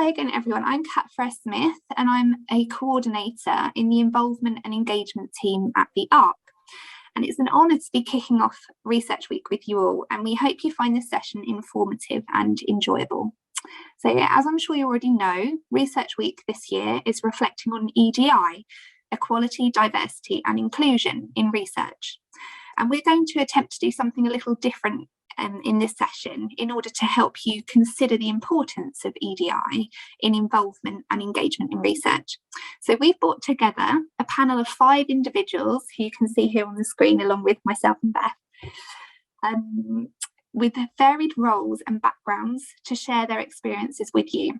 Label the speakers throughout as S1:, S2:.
S1: Hi again, everyone. I'm Kat Smith, and I'm a coordinator in the involvement and engagement team at the ARC. And it's an honour to be kicking off Research Week with you all, and we hope you find this session informative and enjoyable. So as I'm sure you already know, Research Week this year is reflecting on EDI, equality, diversity and inclusion in research. And we're going to attempt to do something a little different in this session in order to help you consider the importance of EDI in involvement and engagement in research. So we've brought together a panel of 5 individuals who you can see here on the screen along with myself and Beth, with varied roles and backgrounds to share their experiences with you.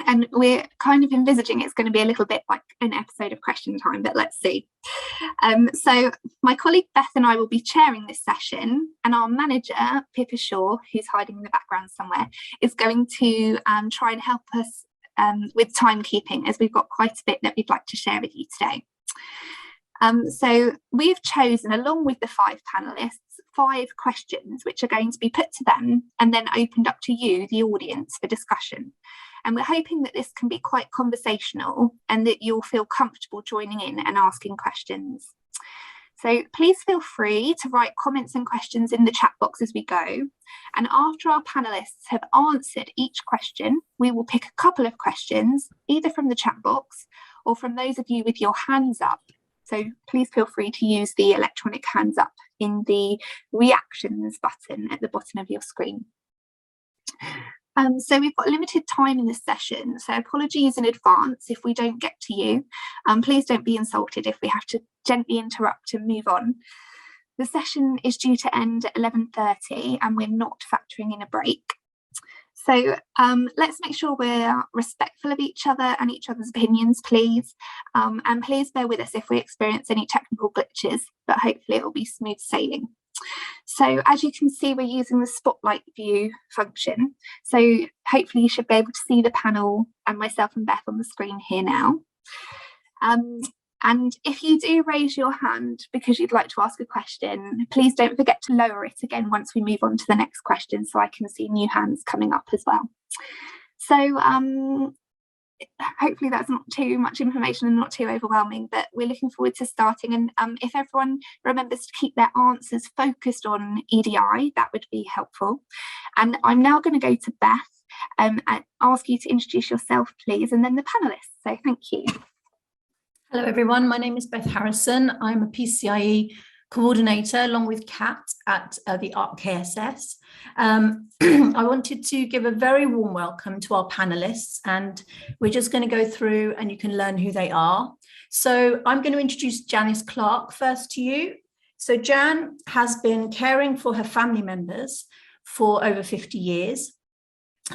S1: And we're kind of envisaging it's going to be a little bit like an episode of Question Time, but let's see. So my colleague Beth and I will be chairing this session, and our manager, Pippa Shaw, who's hiding in the background somewhere, is going to try and help us with timekeeping, as we've got quite a bit that we'd like to share with you today. So we've chosen, along with the 5 panellists, 5 questions which are going to be put to them and then opened up to you, the audience, for discussion. And we're hoping that this can be quite conversational and that you'll feel comfortable joining in and asking questions. So please feel free to write comments and questions in the chat box as we go. And after our panellists have answered each question, we will pick a couple of questions, either from the chat box or from those of you with your hands up. So please feel free to use the electronic hands up in the reactions button at the bottom of your screen. So we've got limited time in this session, so apologies in advance if we don't get to you. Please don't be insulted if we have to gently interrupt and move on. The session is due to end at 11:30 and we're not factoring in a break. So let's make sure we're respectful of each other and each other's opinions, please. And please bear with us if we experience any technical glitches, but hopefully it will be smooth sailing. So as you can see, we're using the spotlight view function. So hopefully you should be able to see the panel and myself and Beth on the screen here now. And if you do raise your hand because you'd like to ask a question, please don't forget to lower it again once we move on to the next question, so I can see new hands coming up as well. So hopefully that's not too much information and not too overwhelming, but we're looking forward to starting. And if everyone remembers to keep their answers focused on EDI, that would be helpful. And I'm now going to go to Beth and ask you to introduce yourself, please, and then the panelists. So thank you.
S2: Hello, everyone. My name is Beth Harrison. I'm a PCIE coordinator along with Kat at the ARC KSS. I wanted to give a very warm welcome to our panelists, and we're just going to go through and you can learn who they are. So I'm going to introduce Janice Clark first to you. So Jan has been caring for her family members for over 50 years.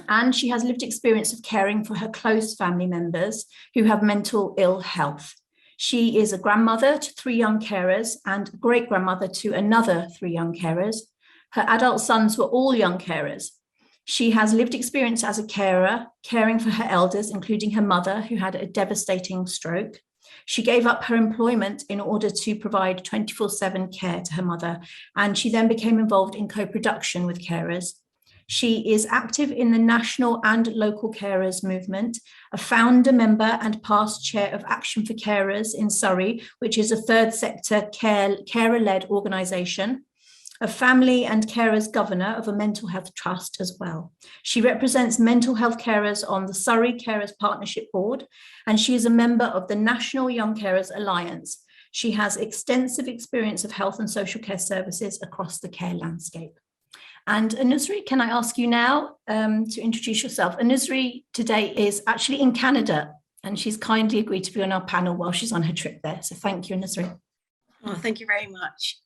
S2: And she has lived experience of caring for her close family members who have mental ill health. She is a grandmother to 3 young carers and great-grandmother to another 3 young carers. Her adult sons were all young carers. She has lived experience as a carer, caring for her elders, including her mother, who had a devastating stroke. She gave up her employment in order to provide 24/7 care to her mother, and she then became involved in co-production with carers. She is active in the national and local carers movement, a founder member and past chair of Action for Carers in Surrey, which is a third sector carer-led organisation, a family and carers governor of a mental health trust as well. She represents mental health carers on the Surrey Carers Partnership Board, and she is a member of the National Young Carers Alliance. She has extensive experience of health and social care services across the care landscape. And Anusri, can I ask you now to introduce yourself? Anusri today is actually in Canada, and she's kindly agreed to be on our panel while she's on her trip there. So thank you, Anusri.
S3: Oh, thank you very much.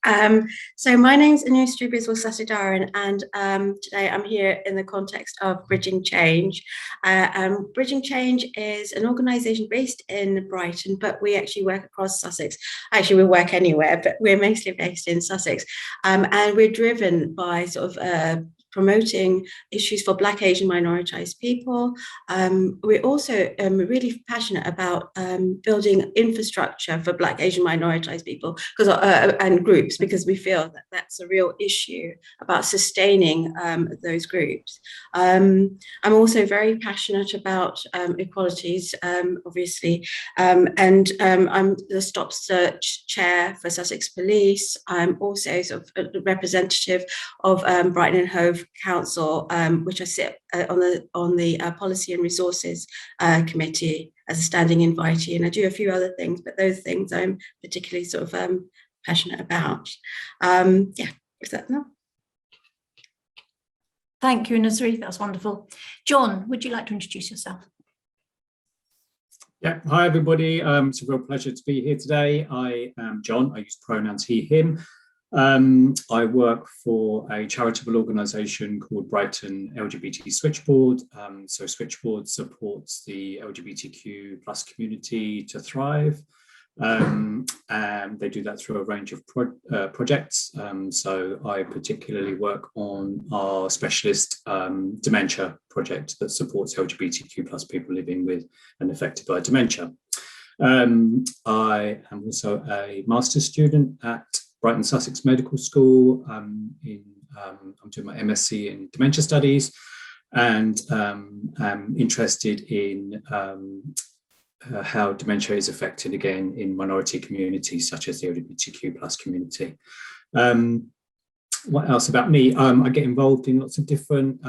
S3: So my name's Anusri Biswal-Sasidaran, and today I'm here in the context of Bridging Change. Bridging Change is an organisation based in Brighton, but we actually work across Sussex. Actually, we work anywhere, but we're mostly based in Sussex. And we're driven by sort of promoting issues for Black, Asian, minoritized people. We're also really passionate about building infrastructure for Black, Asian, minoritized people and groups, because we feel that that's a real issue about sustaining those groups. I'm also very passionate about equalities, obviously, and I'm the Stop Search Chair for Sussex Police. I'm also sort of a representative of Brighton and Hove Council, which I sit on the Policy and Resources Committee as a standing invitee, and I do a few other things, but those things I'm particularly sort of passionate about. Yeah, is that enough?
S2: Thank you, Nazri. That's wonderful. John, would you like to introduce yourself?
S4: Yeah, hi everybody. It's a real pleasure to be here today. I am John. I use pronouns he, him. I work for a charitable organisation called Brighton LGBT Switchboard. So Switchboard supports the LGBTQ plus community to thrive. And they do that through a range of projects. So I particularly work on our specialist dementia project that supports LGBTQ plus people living with and affected by dementia. I am also a master's student at Brighton Sussex Medical School. I'm doing my MSc in dementia studies, and I'm interested in how dementia is affected again in minority communities such as the LGBTQ plus community. What else about me? I get involved in lots of different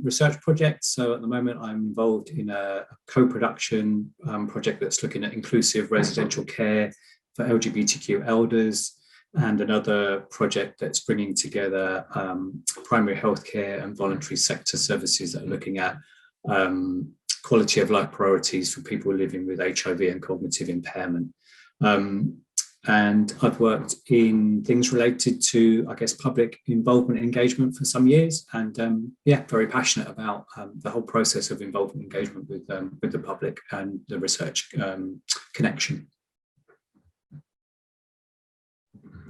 S4: research projects. So at the moment I'm involved in a co-production project that's looking at inclusive residential care for LGBTQ elders, and another project that's bringing together primary healthcare and voluntary sector services that are looking at quality of life priorities for people living with HIV and cognitive impairment. And I've worked in things related to, I guess, public involvement and engagement for some years, and yeah, very passionate about the whole process of involvement and engagement with the public and the research connection.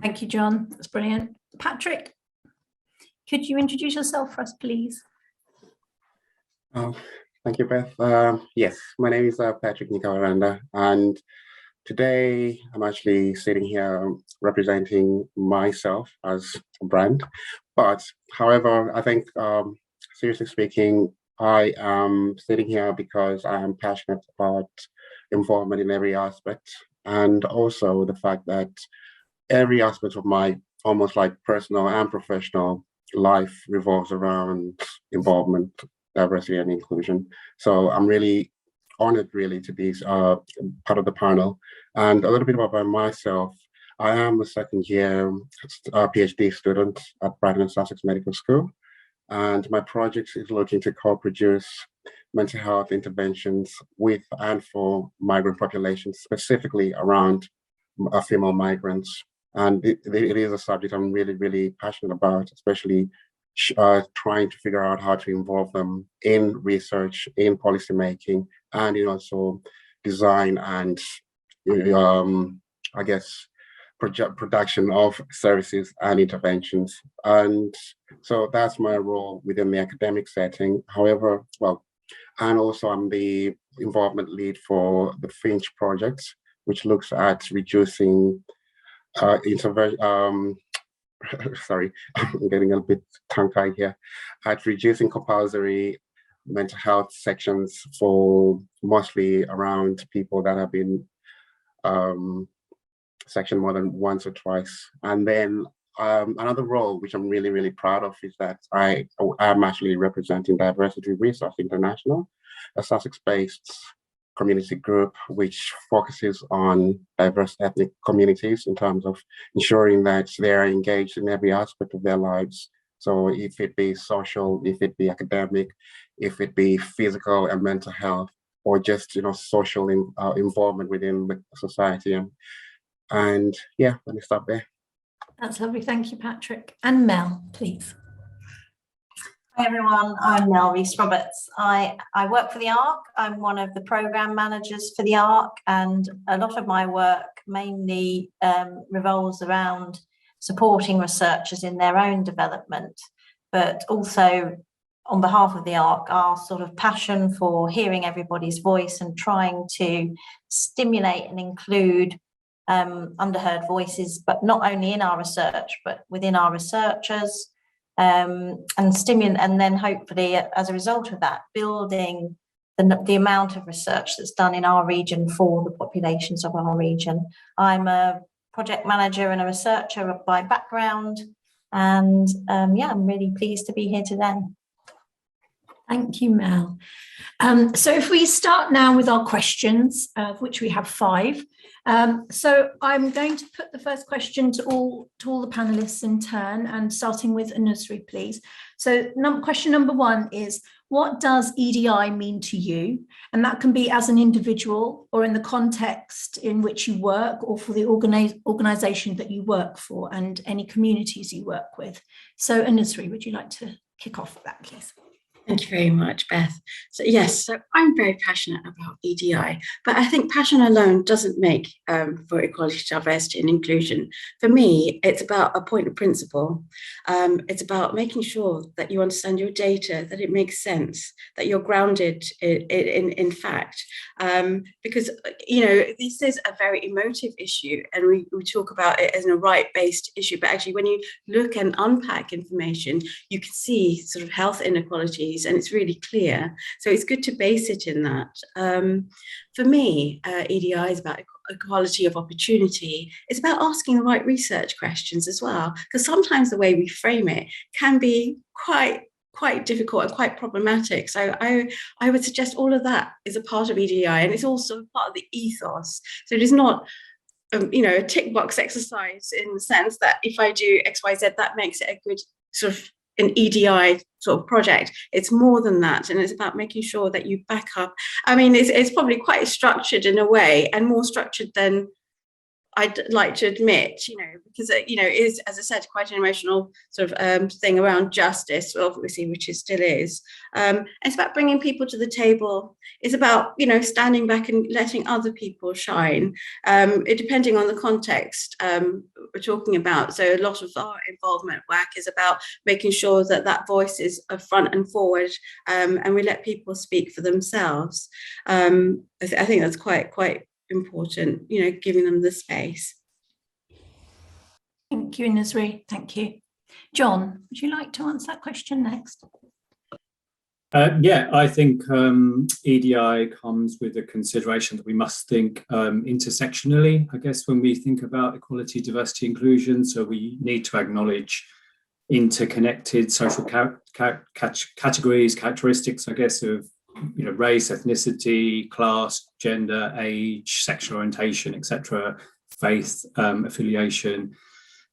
S2: Thank you, John. That's brilliant. Patrick, could you introduce yourself for us, please?
S5: Thank you, Beth. Yes, my name is Patrick Nikawaranda, and today I'm actually sitting here representing myself as a brand. But however, I think, seriously speaking, I am sitting here because I am passionate about involvement in every aspect, and also the fact that every aspect of my almost like personal and professional life revolves around involvement, diversity and inclusion. So I'm really honored really to be part of the panel. And a little bit about myself. I am a second year PhD student at Brighton and Sussex Medical School. And my project is looking to co-produce mental health interventions with and for migrant populations, specifically around female migrants. And it is a subject I'm really, really passionate about, especially trying to figure out how to involve them in research, in policy making, and also design and I guess production of services and interventions. And so that's my role within the academic setting. However, and also I'm the involvement lead for the Finch project, which looks at reducing sorry, I'm getting a bit tongue-tied here, at reducing compulsory mental health sections for mostly around people that have been sectioned more than once or twice. And then another role which I'm really, really proud of is that I am actually representing Diversity Research International, a Sussex-based community group which focuses on diverse ethnic communities in terms of ensuring that they're engaged in every aspect of their lives. So if it be social, if it be academic, if it be physical and mental health, or just social involvement within the society. And yeah, let me stop there.
S2: That's lovely. Thank you, Patrick. And Mel, please.
S6: Hi everyone, I'm Mel Rees-Roberts. I work for the ARC. I'm one of the program managers for the ARC, and a lot of my work mainly revolves around supporting researchers in their own development. but also on behalf of the ARC, our sort of passion for hearing everybody's voice and trying to stimulate and include underheard voices, but not only in our research, but within our researchers, and then hopefully as a result of that, building the amount of research that's done in our region for the populations of our region. I'm a project manager and a researcher by background, and yeah, I'm really pleased to be here today.
S2: Thank you, Mel. So if we start now with our questions, of which we have 5. So I'm going to put the first question to all the panelists in turn, and starting with Anusri, please. So question number 1 is, what does EDI mean to you? And that can be as an individual or in the context in which you work, or for the organisation that you work for and any communities you work with. So Anusri, would you like to kick off with that, please?
S3: Thank you very much, Beth. So yes, so I'm very passionate about EDI, but I think passion alone doesn't make for equality, diversity and inclusion. For me, it's about a point of principle. It's about making sure that you understand your data, that it makes sense, that you're grounded in fact, because, you know, this is a very emotive issue, and we talk about it as a right-based issue, but actually when you look and unpack information, you can see sort of health inequalities, and it's really clear. So it's good to base it in that. For me, EDI is about equality of opportunity. It's about asking the right research questions as well, because sometimes the way we frame it can be quite difficult and quite problematic. So I would suggest all of that is a part of EDI, and it's also part of the ethos. So it is not you know, a tick box exercise in the sense that if I do X, Y, Z, that makes it a good sort of an EDI sort of project. It's more than that, and it's about making sure that you back up. I mean, it's probably quite structured in a way, and more structured than I'd like to admit, you know, because it, you know, is, as I said, quite an emotional sort of thing around justice, obviously, which it still is. It's about bringing people to the table. It's about, you know, standing back and letting other people shine, depending on the context we're talking about. So a lot of our involvement work is about making sure that that voice is front and forward, and we let people speak for themselves. I think that's quite important, you know, giving them the space.
S2: Thank you, Anusri. Thank you. John, would you like to answer that question next?
S4: Yeah, I think EDI comes with a consideration that we must think intersectionally, I guess, when we think about equality, diversity, inclusion. So we need to acknowledge interconnected social categories, characteristics, I guess, of, you know, race, ethnicity, class, gender, age, sexual orientation, etc., faith, affiliation.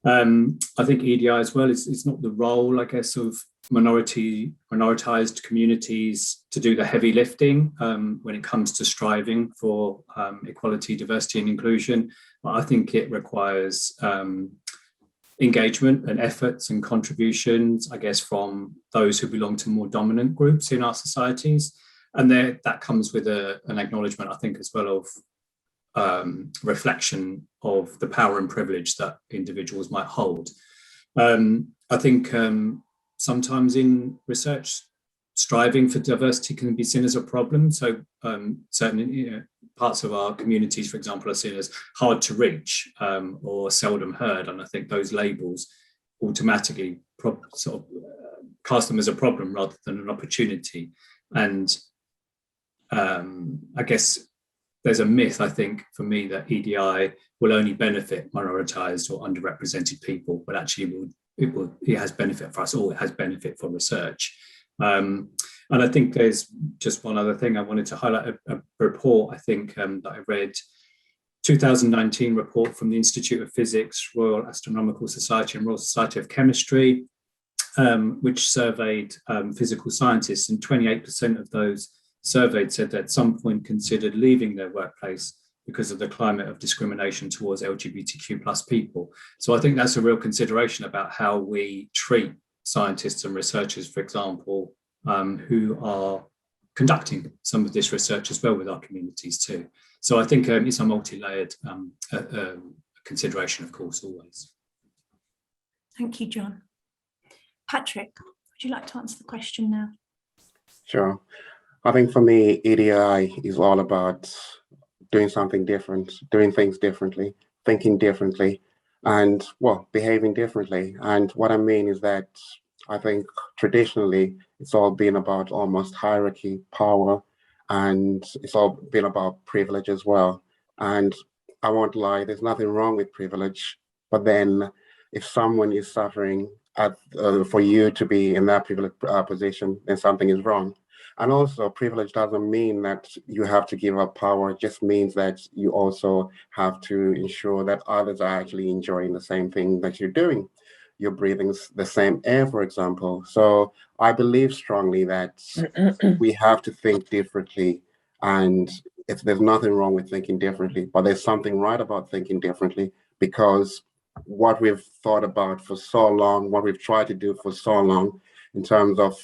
S4: I think EDI as well is not the role, I guess, of minoritized communities to do the heavy lifting when it comes to striving for equality, diversity, and inclusion. But I think it requires engagement and efforts and contributions, I guess, from those who belong to more dominant groups in our societies. And that comes with an acknowledgement, I think, as well, of reflection of the power and privilege that individuals might hold. I think sometimes in research, striving for diversity can be seen as a problem. So certain, you know, parts of our communities, for example, are seen as hard to reach or seldom heard. And I think those labels automatically sort of cast them as a problem rather than an opportunity. And I guess there's a myth, I think, for me, that EDI will only benefit minoritized or underrepresented people, but actually it has benefit for us all. It has benefit for research. And I think there's just one other thing I wanted to highlight, a report, I think, that I read, 2019 report from the Institute of Physics, Royal Astronomical Society and Royal Society of Chemistry, which surveyed physical scientists, and 28% of those surveyed said that at some point considered leaving their workplace because of the climate of discrimination towards LGBTQ plus people. So I think that's a real consideration about how we treat scientists and researchers, for example, who are conducting some of this research as well with our communities too. So I think it's a multi-layered consideration, of course, always.
S2: Thank you, John. Patrick, Would you like to answer the question now?
S5: Sure. I think for me, EDI is all about doing something different, doing things differently, thinking differently, and, well, behaving differently. And what I mean is that I think traditionally it's all been about almost hierarchy, power, and it's all been about privilege as well. And I won't lie, there's nothing wrong with privilege, but then if someone is suffering for you to be in that privileged position, then something is wrong. And also, privilege doesn't mean that you have to give up power. It just means that you also have to ensure that others are actually enjoying the same thing that you're doing. You're breathing the same air, for example. So I believe strongly that we have to think differently. And there's nothing wrong with thinking differently, but there's something right about thinking differently, because what we've thought about for so long, what we've tried to do for so long in terms of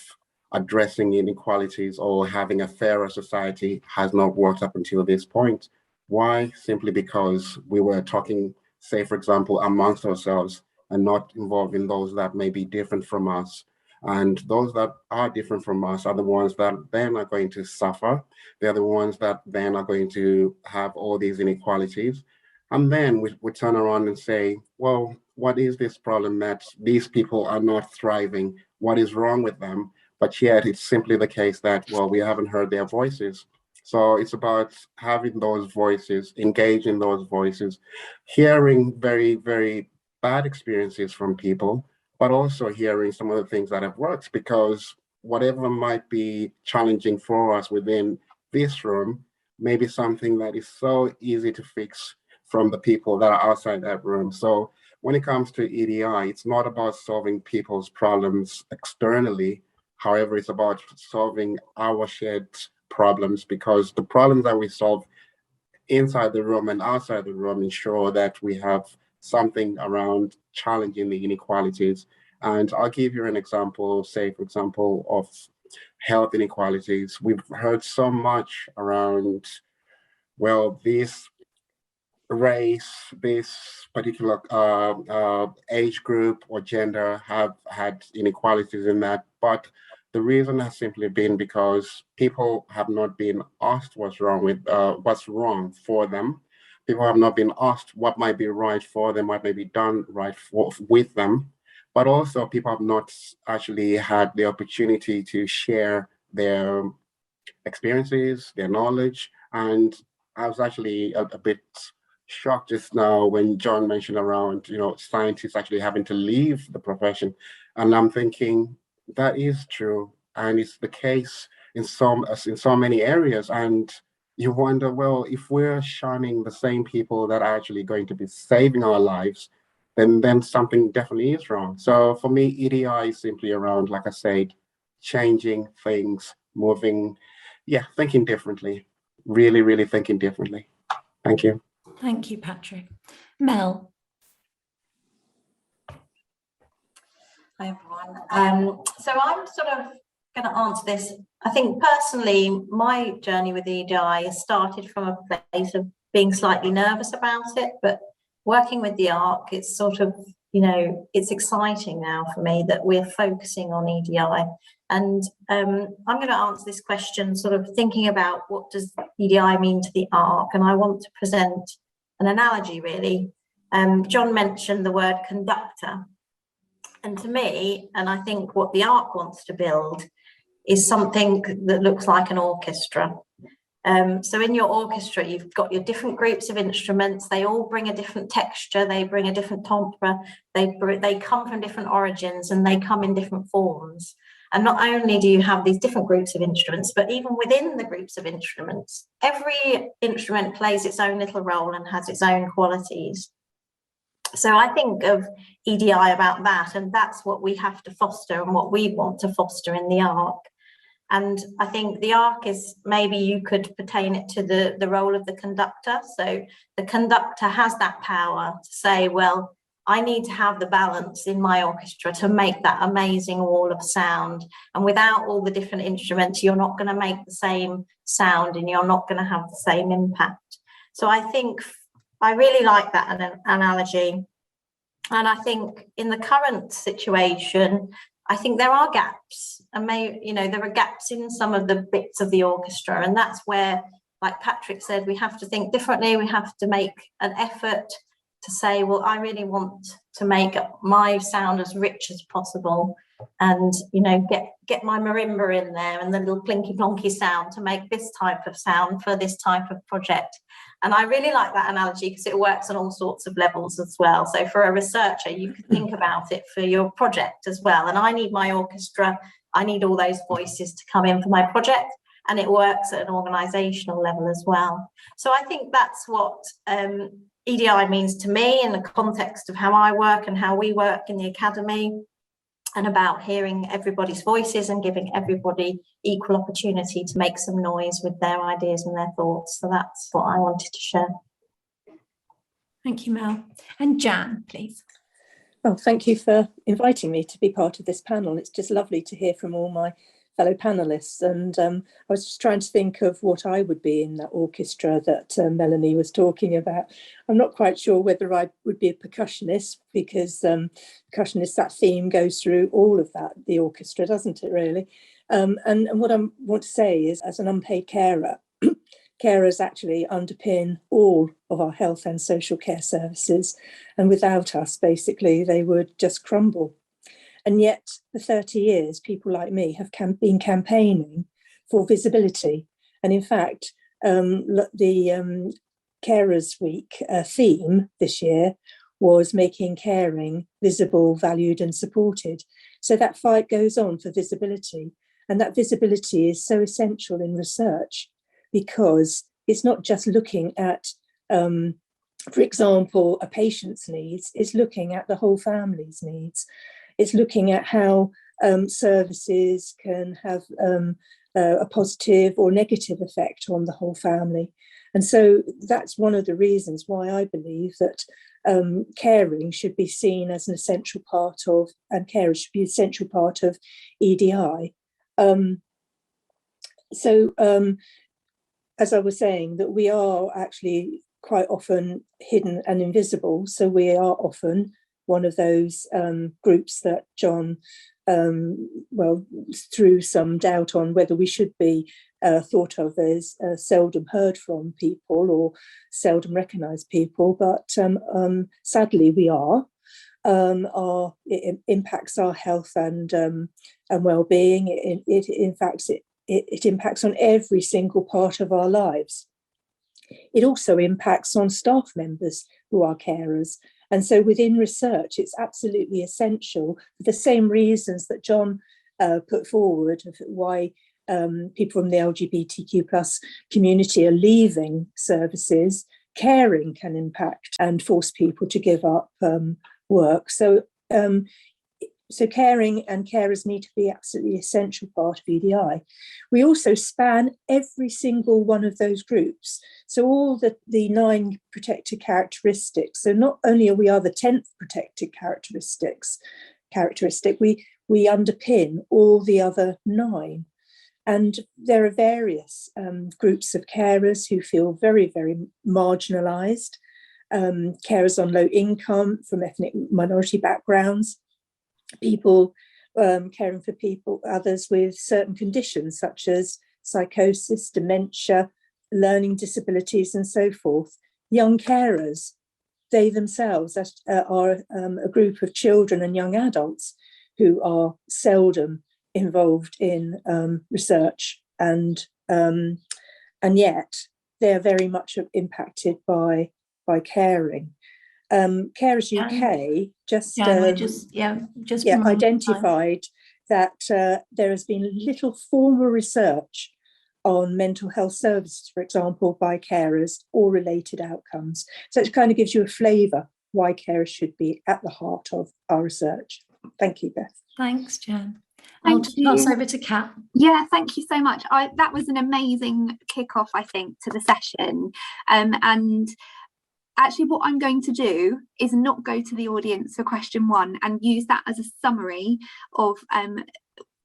S5: addressing inequalities or having a fairer society has not worked up until this point. Why? Simply because we were talking, say, for example, amongst ourselves and not involving those that may be different from us. And those that are different from us are the ones that then are going to suffer. They're the ones that then are going to have all these inequalities. And then we turn around and say, well, what is this problem that these people are not thriving? What is wrong with them? But yet it's simply the case that, well, we haven't heard their voices. So it's about having those voices, engaging those voices, hearing very, very bad experiences from people, but also hearing some of the things that have worked, because whatever might be challenging for us within this room may be something that is so easy to fix from the people that are outside that room. So when it comes to EDI, it's not about solving people's problems externally. However, it's about solving our shared problems, because the problems that we solve inside the room and outside the room ensure that we have something around challenging the inequalities. And I'll give you an example, say, for example, of health inequalities. We've heard so much around, well, this race, this particular age group or gender have had inequalities in that. But the reason has simply been because people have not been asked what's wrong for them. People have not been asked what might be right for them, what may be done right with them. But also people have not actually had the opportunity to share their experiences, their knowledge. And I was actually a bit shocked just now when John mentioned around, scientists actually having to leave the profession. And I'm thinking that is true. And it's the case in so many areas. And you wonder, well, if we're shunning the same people that are actually going to be saving our lives, then something definitely is wrong. So for me, EDI is simply around, like I said, changing things, moving, thinking differently, really, really thinking differently. Thank you.
S2: Thank you, Patrick. Mel.
S6: Hi, everyone. So I'm sort of going to answer this. I think personally, my journey with EDI started from a place of being slightly nervous about it, but working with the ARC, it's sort of, it's exciting now for me that we're focusing on EDI. And I'm going to answer this question sort of thinking about what does EDI mean to the ARC, and I want to present an analogy, really. John mentioned the word conductor. And to me, and I think what the ARC wants to build is something that looks like an orchestra. So in your orchestra, you've got your different groups of instruments. They all bring a different texture. They bring a different timbre. They come from different origins and they come in different forms. And not only do you have these different groups of instruments, but even within the groups of instruments, every instrument plays its own little role and has its own qualities. So I think of EDI about that, and that's what we have to foster and what we want to foster in the ARC. And I think the ARC is, maybe you could pertain it to the role of the conductor. So the conductor has that power to say, well, I need to have the balance in my orchestra to make that amazing wall of sound. And without all the different instruments, you're not going to make the same sound and you're not going to have the same impact. So I think I really like that analogy. And I think in the current situation, I think there are gaps, and there are gaps in some of the bits of the orchestra, and that's where, like Patrick said, we have to think differently. We have to make an effort to say, well, I really want to make my sound as rich as possible, and get my marimba in there and the little plinky plonky sound to make this type of sound for this type of project. And I really like that analogy because it works on all sorts of levels as well. So for a researcher, you could think about it for your project as well. And I need my orchestra, I need all those voices to come in for my project, and it works at an organisational level as well. So I think that's what EDI means to me in the context of how I work and how we work in the academy, and about hearing everybody's voices and giving everybody equal opportunity to make some noise with their ideas and their thoughts. So that's what I wanted to share.
S2: Thank you, Mel. And Jan, please.
S7: Well, thank you for inviting me to be part of this panel. It's just lovely to hear from all my fellow panelists, and I was just trying to think of what I would be in that orchestra that Melanie was talking about. I'm not quite sure whether I would be a percussionist, because percussionist, that theme goes through all of that, the orchestra, doesn't it really? And what I want to say is, as an unpaid carer, carers actually underpin all of our health and social care services, and without us, basically, they would just crumble. And yet, for 30 years, people like me have been campaigning for visibility. And in fact, the Carers Week theme this year was making caring visible, valued and supported. So that fight goes on for visibility. And that visibility is so essential in research, because it's not just looking at, for example, a patient's needs, it's looking at the whole family's needs. It's looking at how services can have a positive or negative effect on the whole family. And so that's one of the reasons why I believe that caring should be seen as an essential part of, and carers should be an essential part of EDI. As I was saying, that we are actually quite often hidden and invisible. So we are often one of those groups that John threw some doubt on whether we should be thought of as seldom heard from people or seldom recognised people, but sadly we are. It impacts our health and well-being. It impacts on every single part of our lives. It also impacts on staff members who are carers. And so within research, it's absolutely essential, for the same reasons that John put forward, of why people from the LGBTQ plus community are leaving services. Caring can impact and force people to give up work. So caring and carers need to be absolutely essential part of EDI. We also span every single one of those groups. So all the 9 protected characteristics. So not only are we the 10th protected characteristic, we underpin all the other 9. And there are various groups of carers who feel very, very marginalised. Carers on low income, from ethnic minority backgrounds, people caring for others with certain conditions such as psychosis, dementia, learning disabilities and so forth. Young carers, they themselves are a group of children and young adults who are seldom involved in research, and yet they're very much impacted by caring. Carers UK identified that there has been little formal research on mental health services, for example, by carers or related outcomes. So it kind of gives you a flavour why carers should be at the heart of our research. Thank you, Beth.
S2: Thanks, Jan. I'll just pass over to Kat.
S1: Yeah, thank you so much. That was an amazing kickoff, I think, to the session. And actually what I'm going to do is not go to the audience for question 1 and use that as a summary of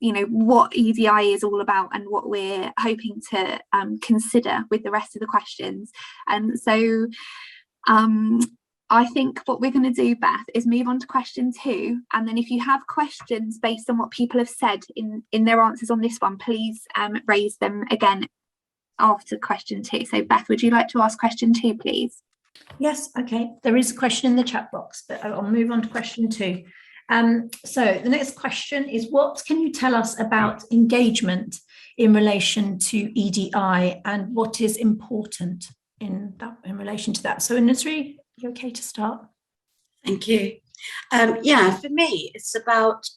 S1: what EDI is all about and what we're hoping to consider with the rest of the questions. So I think what we're going to do, Beth, is move on to question 2. And then if you have questions based on what people have said in their answers on this one, please raise them again after question 2. So Beth, would you like to ask question 2, please?
S2: Yes, okay. There is a question in the chat box, but I'll move on to question 2. So the next question is, what can you tell us about engagement in relation to EDI and what is important in relation to that? So Nusri, you okay to start?
S3: Thank you. Yeah, for me, it's about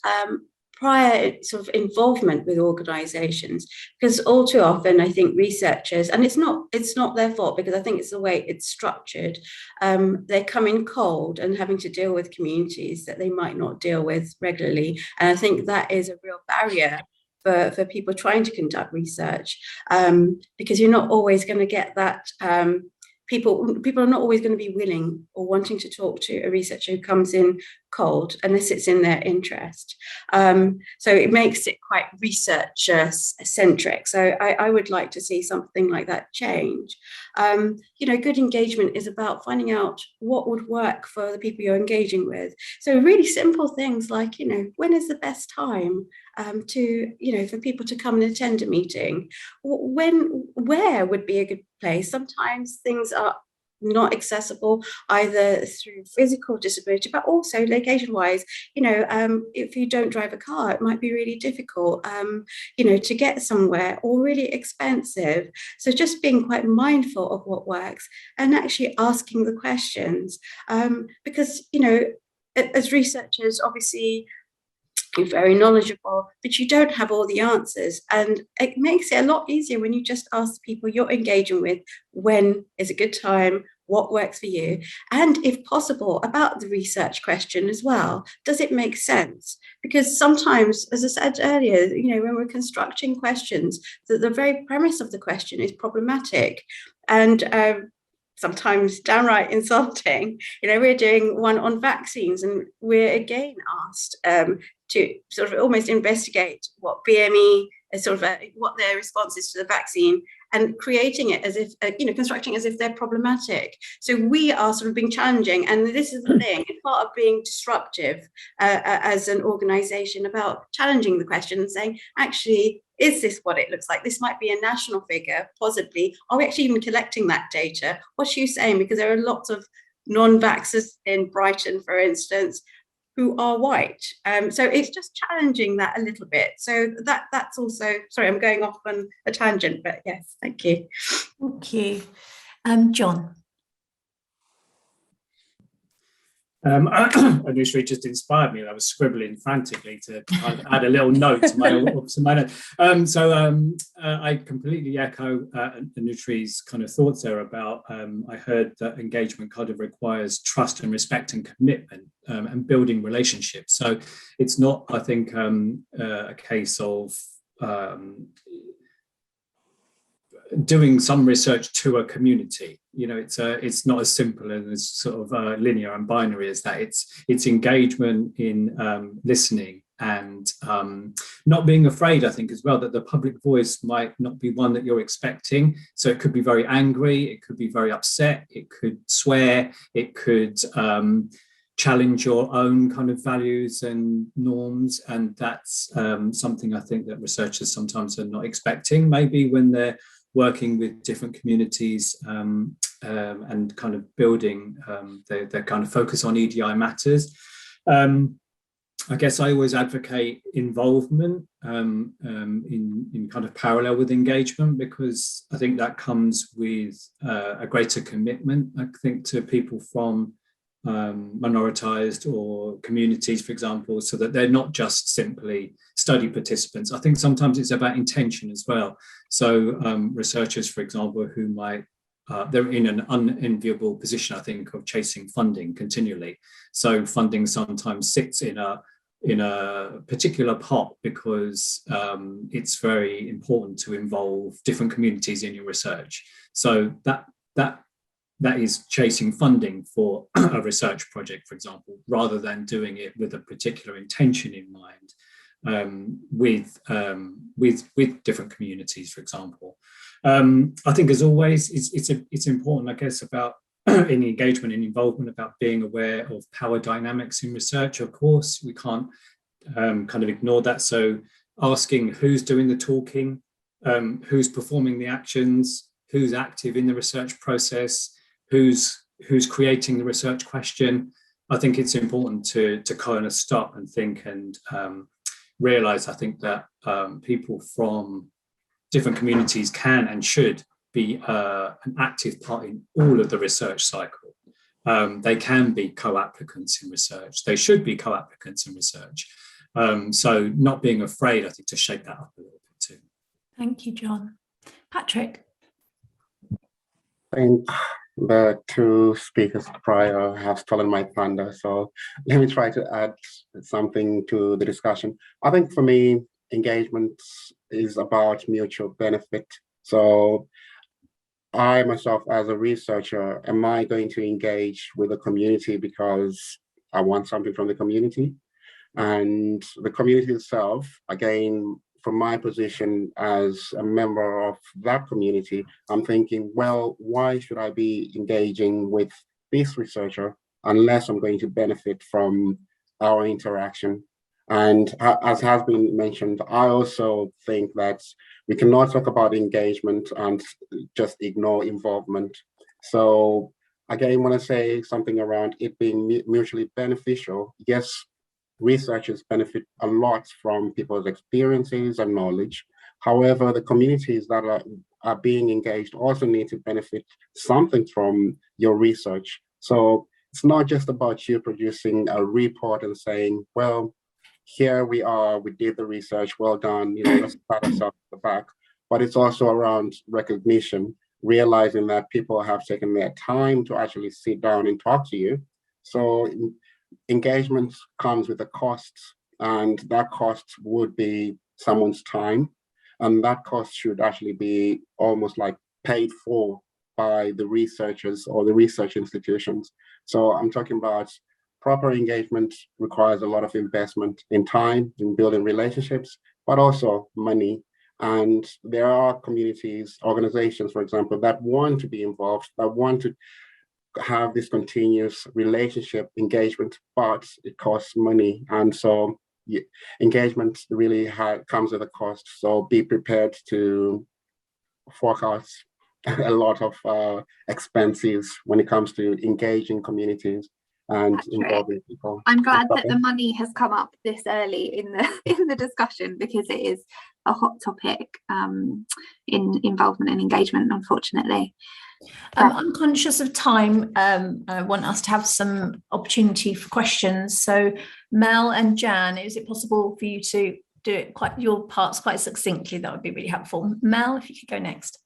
S3: prior sort of involvement with organisations, because all too often I think researchers, and it's not their fault, because I think it's the way it's structured, they come in cold and having to deal with communities that they might not deal with regularly, and I think that is a real barrier for people trying to conduct research, because you're not always going to get that. People are not always going to be willing or wanting to talk to a researcher who comes in cold unless it's in their interest. So it makes it quite researcher-centric. So I would like to see something like that change. Good engagement is about finding out what would work for the people you're engaging with. So really simple things like, when is the best time for people to come and attend a meeting? Where would be a good place? Sometimes things are not accessible either through physical disability, but also location-wise. If you don't drive a car, it might be really difficult, to get somewhere, or really expensive. So just being quite mindful of what works and actually asking the questions, because as researchers, obviously, you're very knowledgeable, but you don't have all the answers. And it makes it a lot easier when you just ask the people you're engaging with, when is a good time, what works for you, and if possible, about the research question as well. Does it make sense? Because sometimes, as I said earlier, when we're constructing questions, the very premise of the question is problematic. And sometimes downright insulting. We're doing one on vaccines, and we're again asked to sort of almost investigate what BME is what their response is to the vaccine, and creating it as if, constructing as if they're problematic. So we are sort of being challenging, and this is the thing, it's part of being disruptive as an organisation, about challenging the question and saying, actually, is this what it looks like? This might be a national figure, possibly. Are we actually even collecting that data? What's you saying? Because there are lots of non-vaxxers in Brighton, for instance, who are white. So it's just challenging that a little bit. So that's also, sorry, I'm going off on a tangent, but yes, thank you.
S2: Thank you. John.
S4: Anushree just inspired me. I was scribbling frantically to add a little note to my note. I completely echo Anushree's kind of thoughts there about, I heard that engagement kind of requires trust and respect and commitment, and building relationships. So it's not, I think, a case of doing some research to a community. It's not as simple and as sort of linear and binary as that. It's engagement in listening and not being afraid, I think, as well, that the public voice might not be one that you're expecting. So it could be very angry, it could be very upset, it could swear, it could challenge your own kind of values and norms. And that's something I think that researchers sometimes are not expecting, maybe when they're working with different communities and kind of building their kind of focus on EDI matters. I guess I always advocate involvement in kind of parallel with engagement, because I think that comes with a greater commitment, I think, to people from minoritized or communities, for example, so that they're not just simply study participants. I think sometimes it's about intention as well. So researchers, for example, who might they're in an unenviable position, I think, of chasing funding continually. So funding sometimes sits in a particular pot because it's very important to involve different communities in your research. So that is chasing funding for a research project, for example, rather than doing it with a particular intention in mind, with different communities, for example. I think, as always, it's important, I guess, about in engagement and involvement about being aware of power dynamics in research. Of course, we can't kind of ignore that. So asking who's doing the talking, who's performing the actions, who's active in the research process, who's creating the research question. I think it's important to kind of stop and think and realize, I think, that people from different communities can and should be an active part in all of the research cycle. They can be co-applicants in research. They should be co-applicants in research. So not being afraid, I think, to shake that up a little bit too.
S2: Thank you, John. Patrick.
S5: I think the two speakers prior have stolen my thunder, so let me try to add something to the discussion. I think for me, engagement is about mutual benefit. So I myself, as a researcher, am I going to engage with the community because I want something from the community? And the community itself, again, from my position as a member of that community, I'm thinking, well, why should I be engaging with this researcher unless I'm going to benefit from our interaction? And as has been mentioned, I also think that we cannot talk about engagement and just ignore involvement. So again, when I say something around it being mutually beneficial, yes, researchers benefit a lot from people's experiences and knowledge. However, the communities that are being engaged also need to benefit something from your research. So it's not just about you producing a report and saying, well, here we are, we did the research, well done, let's pat ourselves on the back. But it's also around recognition, realizing that people have taken their time to actually sit down and talk to you. So engagement comes with a cost, and that cost would be someone's time. And that cost should actually be almost like paid for by the researchers or the research institutions. So I'm talking about proper engagement requires a lot of investment in time, in building relationships, but also money. And there are communities, organizations, for example, that want to be involved, that want to have this continuous relationship engagement, but it costs money. And so engagement really comes at a cost. So be prepared to forecast a lot of expenses when it comes to engaging communities and involving people.
S1: I'm glad that the money has come up this early in the discussion, because it is a hot topic in involvement and engagement, unfortunately.
S2: I'm conscious of time. I want us to have some opportunity for questions. So Mel and Jan, is it possible for you to do it your parts quite succinctly? That would be really helpful. Mel, if you could go next.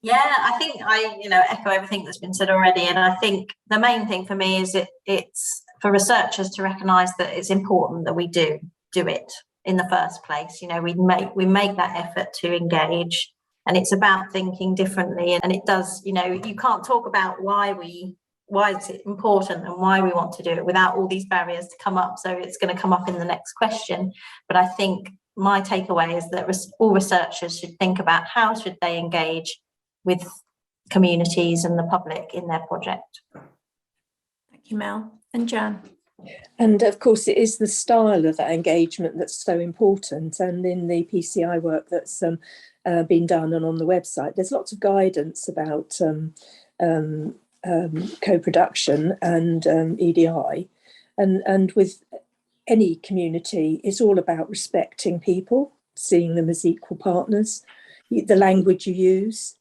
S6: Yeah, I think I echo everything that's been said already, and I think the main thing for me is it's for researchers to recognise that it's important that we do it in the first place. We make that effort to engage, and it's about thinking differently. And it does, you can't talk about why it's important and why we want to do it without all these barriers to come up. So it's going to come up in the next question. But I think my takeaway is that all researchers should think about how should they engage with communities and the public in their project.
S2: Thank you, Mel. And Jan.
S7: And of course, it is the style of that engagement that's so important. And in the PCI work that's been done and on the website, there's lots of guidance about co-production and EDI. And with any community, it's all about respecting people, seeing them as equal partners, the language you use,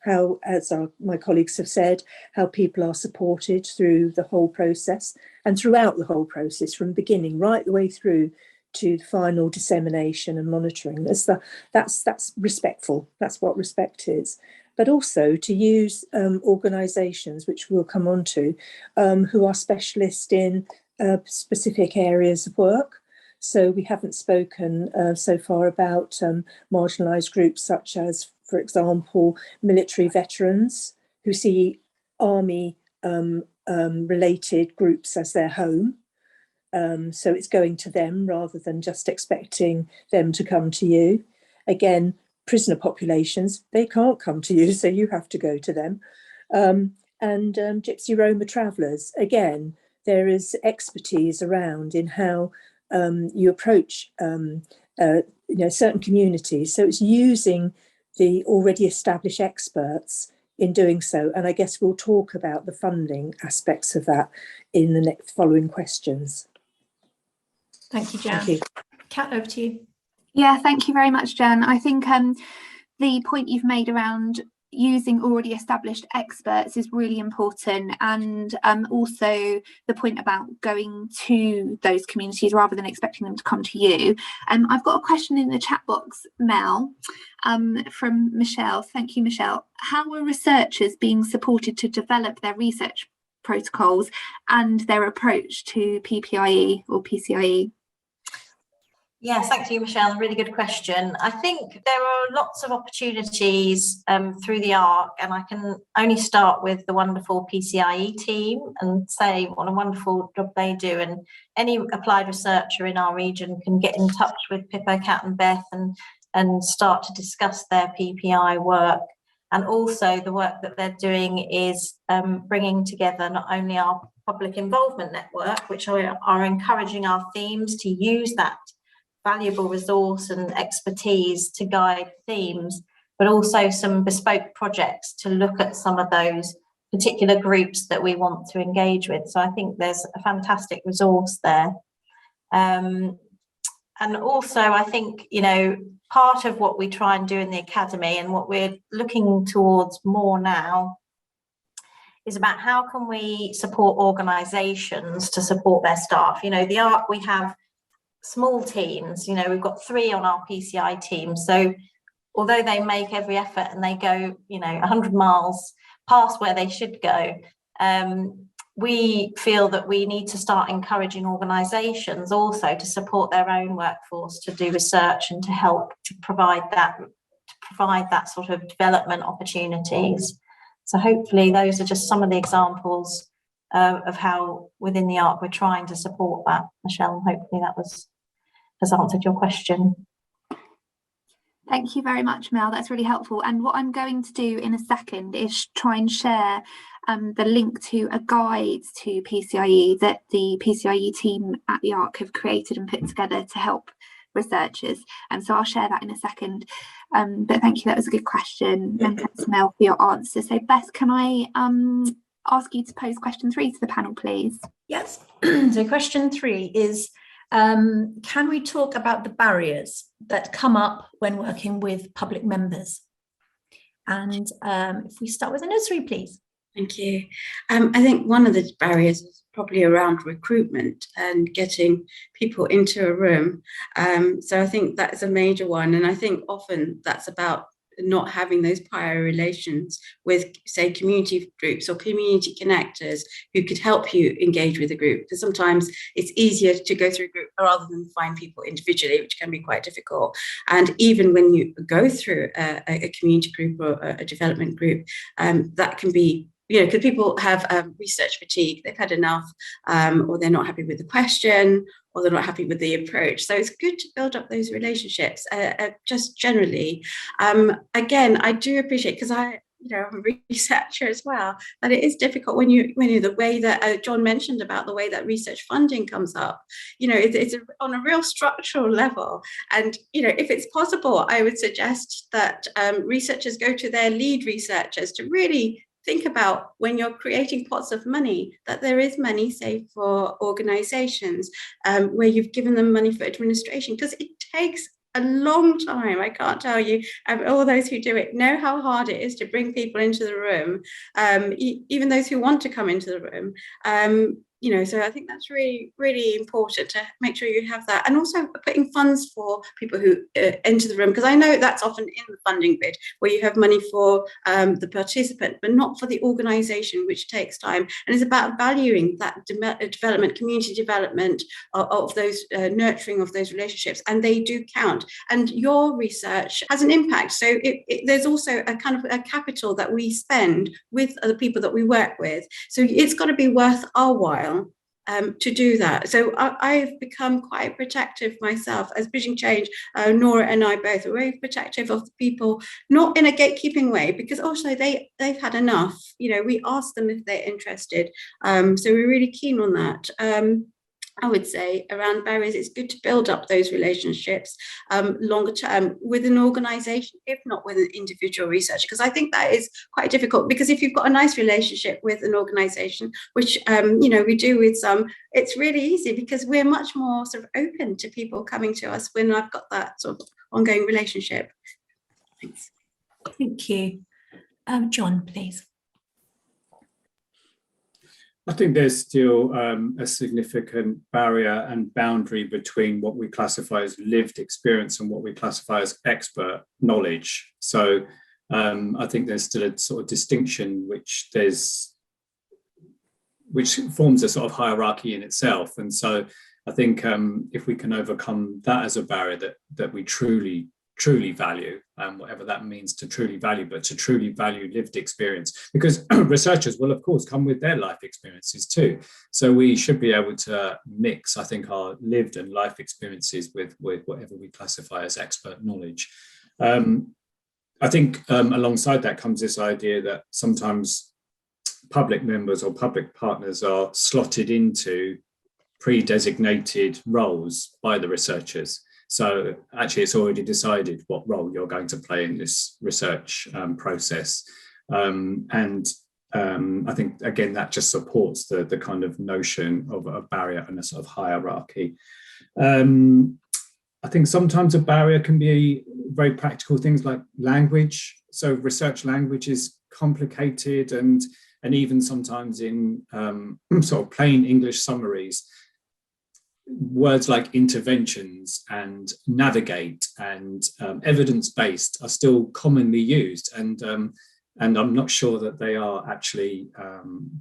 S7: how, as my colleagues have said, how people are supported through the whole process and throughout the whole process, from beginning right the way through to final dissemination and monitoring. That's respectful. That's what respect is. But also to use organisations, which we'll come on to, who are specialists in specific areas of work. So we haven't spoken so far about marginalised groups such as, for example, military veterans who see army related groups as their home. So it's going to them rather than just expecting them to come to you. Again, prisoner populations, they can't come to you, so you have to go to them. and Gypsy Roma travellers. Again, there is expertise around in how you approach certain communities. So it's using the already established experts in doing so. And I guess we'll talk about the funding aspects of that in the next following questions.
S2: Thank you, Jan.
S7: Thank you.
S2: Kat, over to you.
S1: Yeah, thank you very much, Jan. I think the point you've made around using already established experts is really important, and also the point about going to those communities rather than expecting them to come to you. I've got a question in the chat box, Mel, from Michelle. Thank you, Michelle. How are researchers being supported to develop their research protocols and their approach to PPIE or PCIE?
S6: Yes, thank you, Michelle. A really good question. I think there are lots of opportunities through the ARC, and I can only start with the wonderful PCIE team and say what a wonderful job they do. And any applied researcher in our region can get in touch with Pippo, Kat and Beth and start to discuss their PPI work. And also the work that they're doing is bringing together not only our public involvement network, which are encouraging our themes to use that valuable resource and expertise to guide themes, but also some bespoke projects to look at some of those particular groups that we want to engage with. So I think there's a fantastic resource there. And also I think, part of what we try and do in the academy and what we're looking towards more now is about how can we support organisations to support their staff. The ARC, we have small teams, we've got 3 on our PCI team. So although they make every effort and they go, 100 miles past where they should go, we feel that we need to start encouraging organisations also to support their own workforce to do research and to help to provide that sort of development opportunities. So hopefully those are just some of the examples of how within the ARC we're trying to support that, Michelle. Hopefully that has answered your question.
S1: Thank you very much, Mel. That's really helpful. And what I'm going to do in a second is try and share the link to a guide to PCIE that the PCIE team at the ARC have created and put together to help researchers. And so I'll share that in a second. But thank you, that was a good question. And thanks, Mel, for your answer. So Beth, can I ask you to pose question 3 to the panel, please?
S2: Yes. So question 3 is, can we talk about the barriers that come up when working with public members? And if we start with the nursery, please.
S3: Thank you. I think one of the barriers is probably around recruitment and getting people into a room. So I think that's a major one. And I think often that's about not having those prior relations with, say, community groups or community connectors who could help you engage with a group. Because sometimes it's easier to go through a group rather than find people individually, which can be quite difficult. And even when you go through a community group or a development group, that can be, because people have research fatigue, they've had enough, or they're not happy with the question, or they're not happy with the approach. So it's good to build up those relationships, just generally. Again, I do appreciate, because I'm a researcher as well, that it is difficult when you the way that John mentioned about the way that research funding comes up, it's on a real structural level. And, if it's possible, I would suggest that researchers go to their lead researchers to really think about, when you're creating pots of money, that there is money saved for organizations where you've given them money for administration, because it takes a long time. I can't tell you, all those who do it know how hard it is to bring people into the room, even those who want to come into the room. So I think that's really, really important to make sure you have that. And also putting funds for people who enter the room, because I know that's often in the funding bid where you have money for the participant, but not for the organisation, which takes time. And it's about valuing that development, community development of those, nurturing of those relationships. And they do count. And your research has an impact. So there's also a kind of a capital that we spend with the people that we work with. So it's got to be worth our while. to do that. So I've become quite protective myself as Bridging Change. Nora and I both are very protective of the people, not in a gatekeeping way, because also they've had enough. You know, we ask them if they're interested. So we're really keen on that. I would say around barriers, it's good to build up those relationships longer term with an organisation, if not with an individual researcher, because I think that is quite difficult. Because if you've got a nice relationship with an organisation, which you know, we do with some, it's really easy because we're much more sort of open to people coming to us when I've got that sort of ongoing relationship. Thanks.
S2: Thank you. John, please.
S4: I think there's still a significant barrier and boundary between what we classify as lived experience and what we classify as expert knowledge. So I think there's still a sort of distinction which forms a sort of hierarchy in itself. And so I think if we can overcome that as a barrier that we truly value, whatever that means to truly value, but to truly value lived experience, because researchers will of course come with their life experiences too. So we should be able to mix, I think, our lived and life experiences with whatever we classify as expert knowledge. I think alongside that comes this idea that sometimes public members or public partners are slotted into pre-designated roles by the researchers. So actually, it's already decided what role you're going to play in this research process. I think, again, that just supports the kind of notion of a barrier and a sort of hierarchy. I think sometimes a barrier can be very practical things like language. So research language is complicated, and even sometimes in sort of plain English summaries, words like interventions and navigate and evidence-based are still commonly used, and I'm not sure that they are actually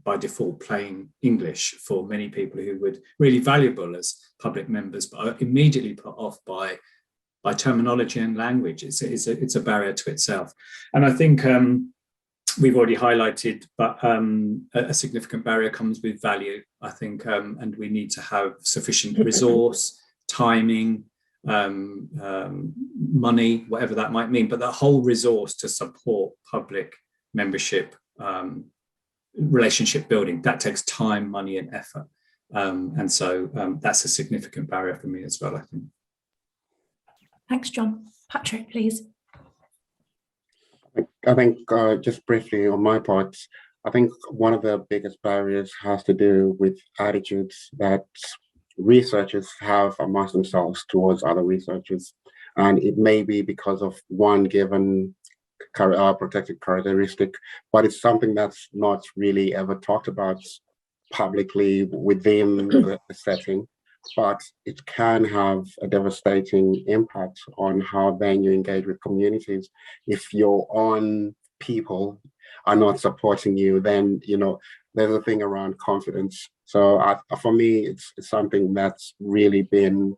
S4: by default plain English for many people who would really valuable as public members, but are immediately put off by terminology and language. It's a barrier to itself. And I think we've already highlighted, but a significant barrier comes with value, I think, and we need to have sufficient resource, timing, money, whatever that might mean, but the whole resource to support public membership, relationship building, that takes time, money and effort. And so that's a significant barrier for me as well, I think.
S2: Thanks, John. Patrick, please.
S5: I think just briefly on my part, I think one of the biggest barriers has to do with attitudes that researchers have amongst themselves towards other researchers. And it may be because of one given protected characteristic, but it's something that's not really ever talked about publicly within the setting. But it can have a devastating impact on how then you engage with communities. If your own people are not supporting you, then, you know, there's a thing around confidence. So for me, it's something that's really been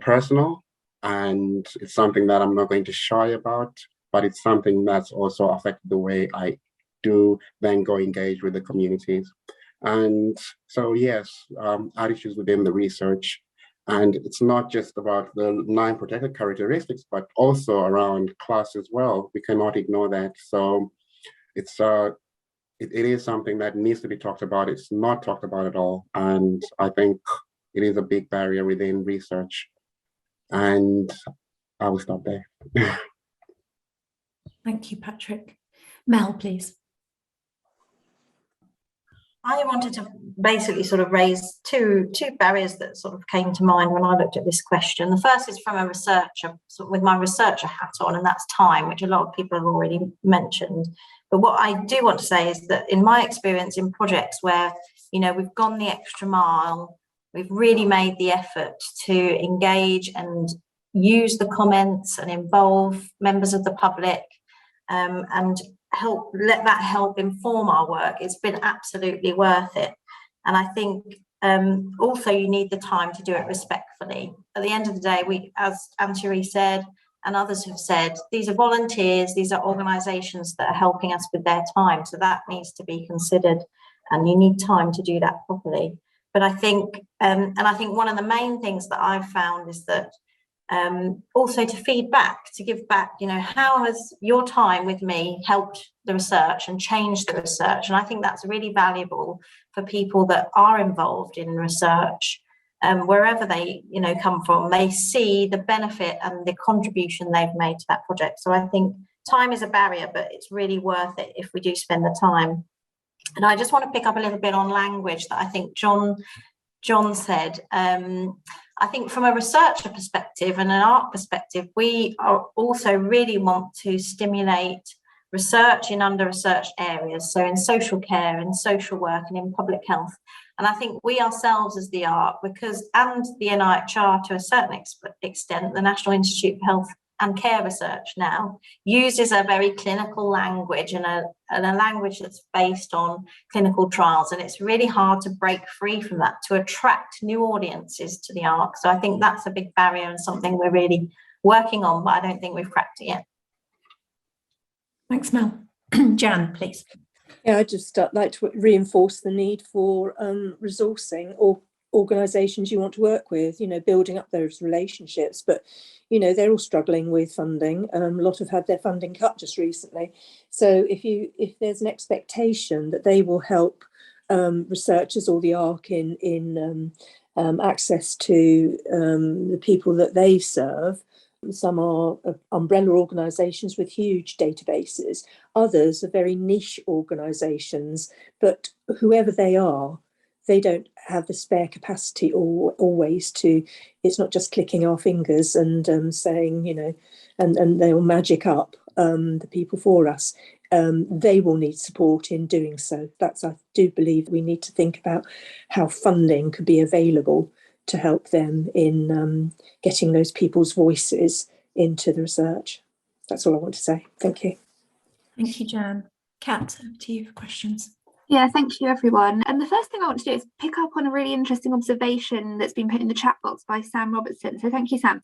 S5: personal, and it's something that I'm not going to shy about, but it's something that's also affected the way I do then go engage with the communities. And so, yes, attitudes within the research, and it's not just about the 9 protected characteristics, but also around class as well. We cannot ignore that. So it is something that needs to be talked about. It's not talked about at all. And I think it is a big barrier within research. And I will stop there.
S2: Thank you, Patrick. Mel, please.
S6: I wanted to basically sort of raise two barriers that sort of came to mind when I looked at this question. The first is from a researcher, sort of with my researcher hat on, and that's time, which a lot of people have already mentioned. But what I do want to say is that in my experience in projects where, you know, we've gone the extra mile, we've really made the effort to engage and use the comments and involve members of the public, and let that help inform our work, it's been absolutely worth it. And I think also you need the time to do it respectfully. At the end of the day, we, as Anne-Cherie said, and others have said, these are volunteers, these are organisations that are helping us with their time. So that needs to be considered, and you need time to do that properly. But I think, and I think one of the main things that I've found is that also to feed back, to give back, you know, how has your time with me helped the research and changed the research? And I think that's really valuable for people that are involved in research, wherever they, you know, come from. They see the benefit and the contribution they've made to that project. So I think time is a barrier, but it's really worth it if we do spend the time. And I just want to pick up a little bit on language that I think John said. I think from a researcher perspective and an ARC perspective, we are also really want to stimulate research in under-researched areas, so in social care, in social work, and in public health. And I think we ourselves as the ARC, and the NIHR to a certain extent, the National Institute for Health and Care Research now, uses a very clinical language and a language that's based on clinical trials. And it's really hard to break free from that to attract new audiences to the ARC. So I think that's a big barrier and something we're really working on, but I don't think we've cracked it yet.
S2: Thanks, Mel. Jan, please.
S7: Yeah, I'd just like to reinforce the need for resourcing or organisations you want to work with, you know, building up those relationships. But, you know, they're all struggling with funding. A lot have had their funding cut just recently. So if there's an expectation that they will help researchers or the ARC in access to the people that they serve. Some are umbrella organisations with huge databases. Others are very niche organisations, but whoever they are, they don't have the spare capacity always to, it's not just clicking our fingers and saying, you know, and they'll magic up the people for us. They will need support in doing so. I do believe we need to think about how funding could be available to help them in getting those people's voices into the research. That's all I want to say. Thank you.
S2: Thank you, Jan. Kat, over to you for questions.
S1: Yeah, thank you, everyone. And the first thing I want to do is pick up on a really interesting observation that's been put in the chat box by Sam Robertson. So thank you, Sam.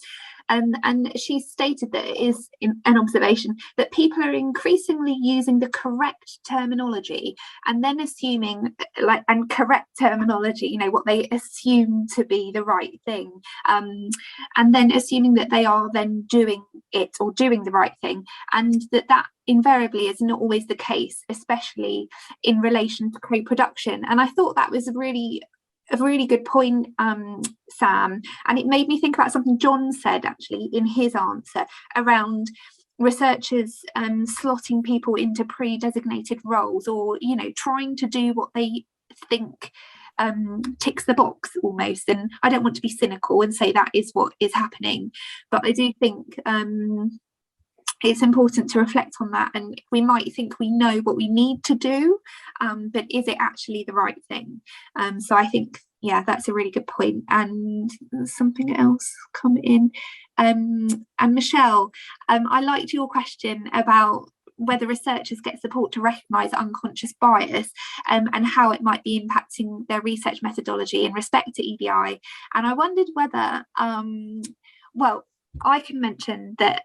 S1: And she stated that it is an observation that people are increasingly using the correct terminology and then assuming, and correct terminology, you know, what they assume to be the right thing, and then assuming that they are then doing it or doing the right thing, and that invariably is not always the case, especially in relation to co-production. And I thought that was a really good point, Sam, and it made me think about something John said actually in his answer around researchers slotting people into pre-designated roles, or, you know, trying to do what they think ticks the box almost. And I don't want to be cynical and say that is what is happening, but I do think it's important to reflect on that. And we might think we know what we need to do, but is it actually the right thing? So I think, yeah, that's a really good point. And something else come in. And Michelle, I liked your question about whether researchers get support to recognise unconscious bias and how it might be impacting their research methodology in respect to EBI. And I wondered whether, well, I can mention that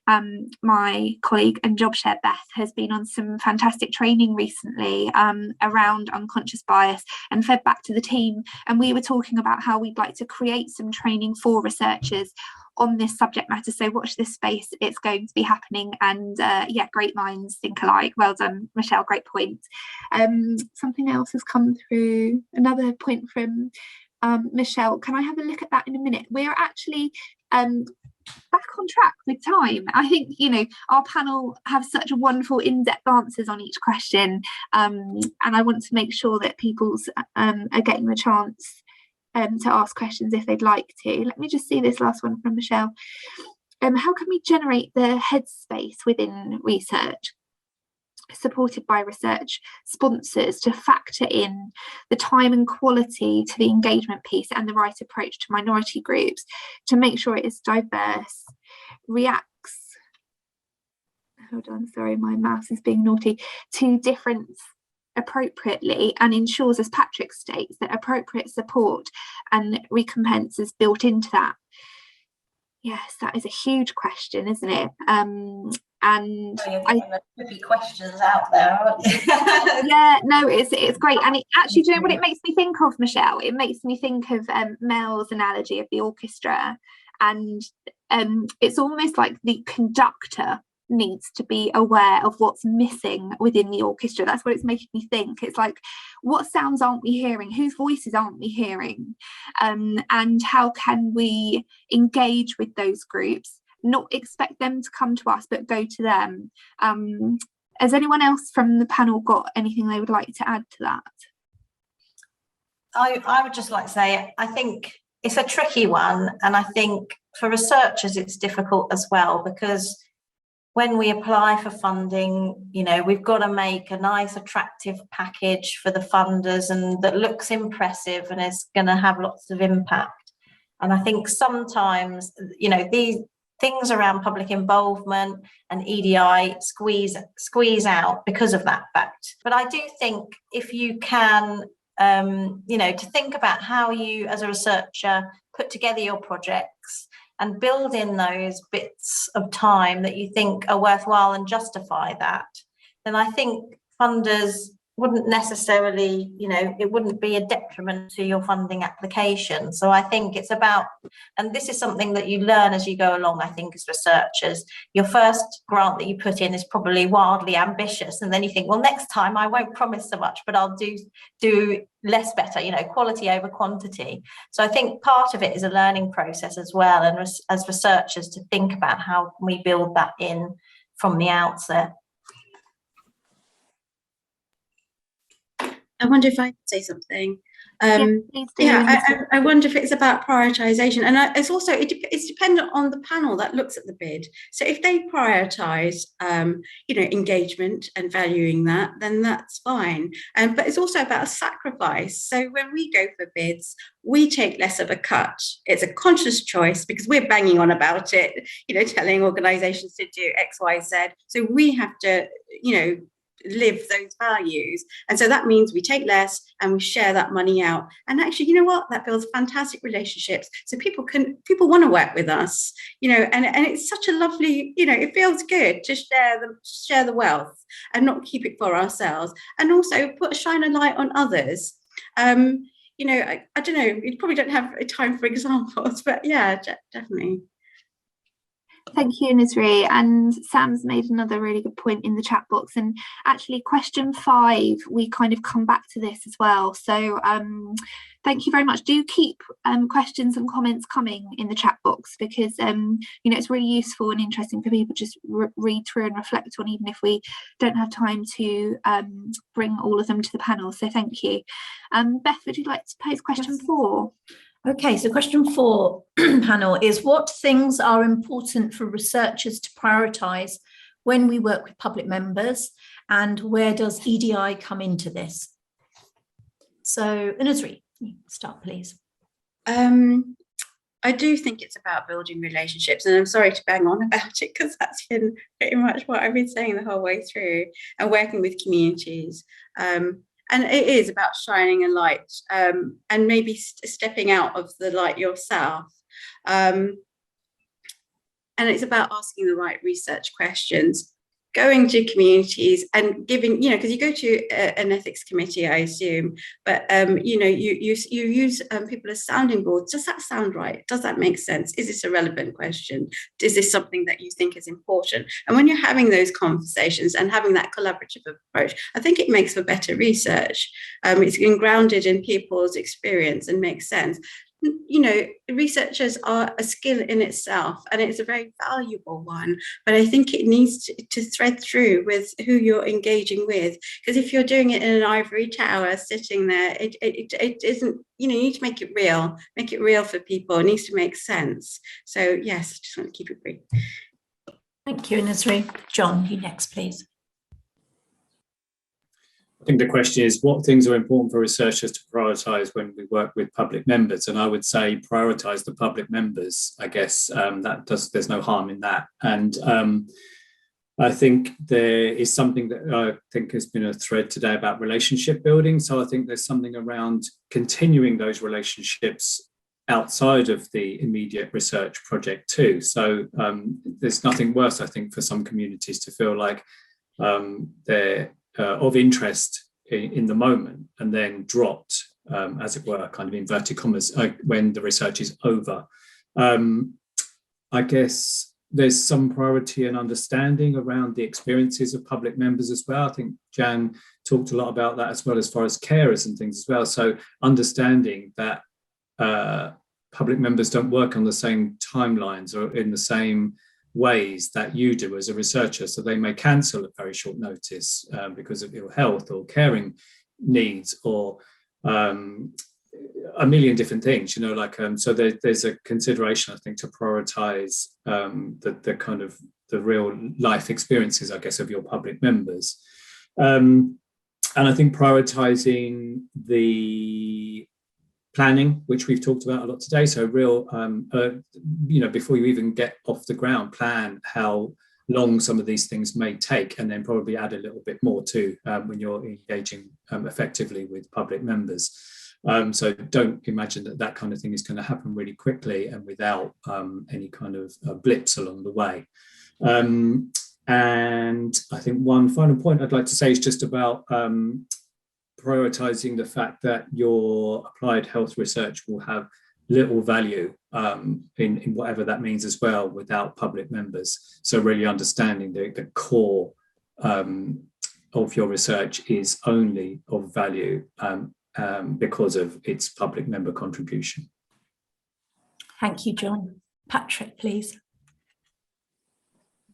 S1: my colleague and job share Beth has been on some fantastic training recently around unconscious bias and fed back to the team, and we were talking about how we'd like to create some training for researchers on this subject matter. So watch this space, it's going to be happening. And yeah, great minds think alike. Well done, Michelle, great point. Something else has come through, another point from Michelle. Can I have a look at that in a minute? We're actually back on track with time. I think, you know, our panel have such wonderful in-depth answers on each question, and I want to make sure that people are getting the chance to ask questions if they'd like to. Let me just see this last one from Michelle. How can we generate the headspace within research supported by research sponsors to factor in the time and quality to the engagement piece and the right approach to minority groups to make sure it is diverse, reacts, hold on, sorry, my mouse is being naughty, to difference appropriately, and ensures, as Patrick states, that appropriate support and recompense is built into that? Yes, that is a huge question, isn't it? And
S6: you're getting the tricky questions out there, aren't you?
S1: Yeah, no, it's great. And it actually, do you know what it makes me think of, Michelle? It makes me think of Mel's analogy of the orchestra. And it's almost like the conductor needs to be aware of what's missing within the orchestra. That's what it's making me think. It's like, what sounds aren't we hearing? Whose voices aren't we hearing? And how can we engage with those groups? Not expect them to come to us, but go to them. Has anyone else from the panel got anything they would like to add to that?
S6: I would just like to say, I think it's a tricky one. And I think for researchers, it's difficult as well, because when we apply for funding, you know, we've got to make a nice, attractive package for the funders and that looks impressive and is going to have lots of impact. And I think sometimes, you know, these things around public involvement and EDI squeeze out because of that fact. But I do think if you can, you know, to think about how you as a researcher put together your projects and build in those bits of time that you think are worthwhile and justify that, then I think funders wouldn't necessarily, you know, it wouldn't be a detriment to your funding application. So I think it's about, and this is something that you learn as you go along, I think, as researchers. Your first grant that you put in is probably wildly ambitious. And then you think, well, next time I won't promise so much, but I'll do less better, you know, quality over quantity. So I think part of it is a learning process as well. And as researchers to think about how we build that in from the outset.
S3: I wonder if I could say something.
S1: I
S3: wonder if it's about prioritization, and it's dependent on the panel that looks at the bid. So if they prioritize, you know, engagement and valuing that, then that's fine. But it's also about a sacrifice. So when we go for bids, we take less of a cut. It's a conscious choice because we're banging on about it, you know, telling organizations to do X, Y, Z. So we have to, you know, live those values, and so that means we take less and we share that money out. And actually, you know what, that builds fantastic relationships, so people want to work with us, you know, and it's such a lovely, you know, it feels good to share the wealth and not keep it for ourselves, and also shine a light on others. You know, I don't know, you probably don't have time for examples, but yeah, definitely.
S1: Thank you, Nisri. And Sam's made another really good point in the chat box. And actually, question 5, we kind of come back to this as well. So thank you very much. Do keep questions and comments coming in the chat box, because you know, it's really useful and interesting for people to just read through and reflect on, even if we don't have time to bring all of them to the panel. So thank you. Beth, would you like to pose question 4?
S2: Okay, so question 4, panel, is what things are important for researchers to prioritise when we work with public members, and where does EDI come into this? So, Nisri, start, please.
S3: I do think it's about building relationships, and I'm sorry to bang on about it because that's been pretty much what I've been saying the whole way through, and working with communities. And it is about shining a light, and maybe stepping out of the light yourself. And it's about asking the right research questions, going to communities and giving, you know, because you go to an ethics committee, I assume, but, you know, you use people as sounding boards. Does that sound right? Does that make sense? Is this a relevant question? Is this something that you think is important? And when you're having those conversations and having that collaborative approach, I think it makes for better research. It's been grounded in people's experience and makes sense. You know, researchers are a skill in itself, and it's a very valuable one, but I think it needs to thread through with who you're engaging with, because if you're doing it in an ivory tower sitting there, it isn't, you know, you need to make it real for people. It needs to make sense. So yes, I just want to keep it brief.
S2: Thank you, Nisri. John, you next, please.
S4: I think the question is, what things are important for researchers to prioritise when we work with public members? And I would say prioritise the public members. I guess there's no harm in that. And I think there is something that I think has been a thread today about relationship building. So I think there's something around continuing those relationships outside of the immediate research project too. So there's nothing worse, I think, for some communities to feel like they're of interest in the moment and then dropped, as it were, kind of inverted commas, when the research is over. I guess there's some priority and understanding around the experiences of public members as well. I think Jan talked a lot about that, as well, as far as carers and things as well. So understanding that public members don't work on the same timelines or in the same ways that you do as a researcher. So they may cancel at very short notice because of ill health or caring needs or a million different things, you know, like, so there's a consideration, I think, to prioritize the kind of the real life experiences, I guess, of your public members. And I think prioritizing the planning, which we've talked about a lot today. So real, you know, before you even get off the ground, plan how long some of these things may take, and then probably add a little bit more too when you're engaging effectively with public members. So don't imagine that that kind of thing is going to happen really quickly and without any kind of blips along the way. And I think one final point I'd like to say is just about prioritizing the fact that your applied health research will have little value in whatever that means as well without public members. So really understanding the core of your research is only of value because of its public member contribution.
S2: Thank you, John. Patrick, please.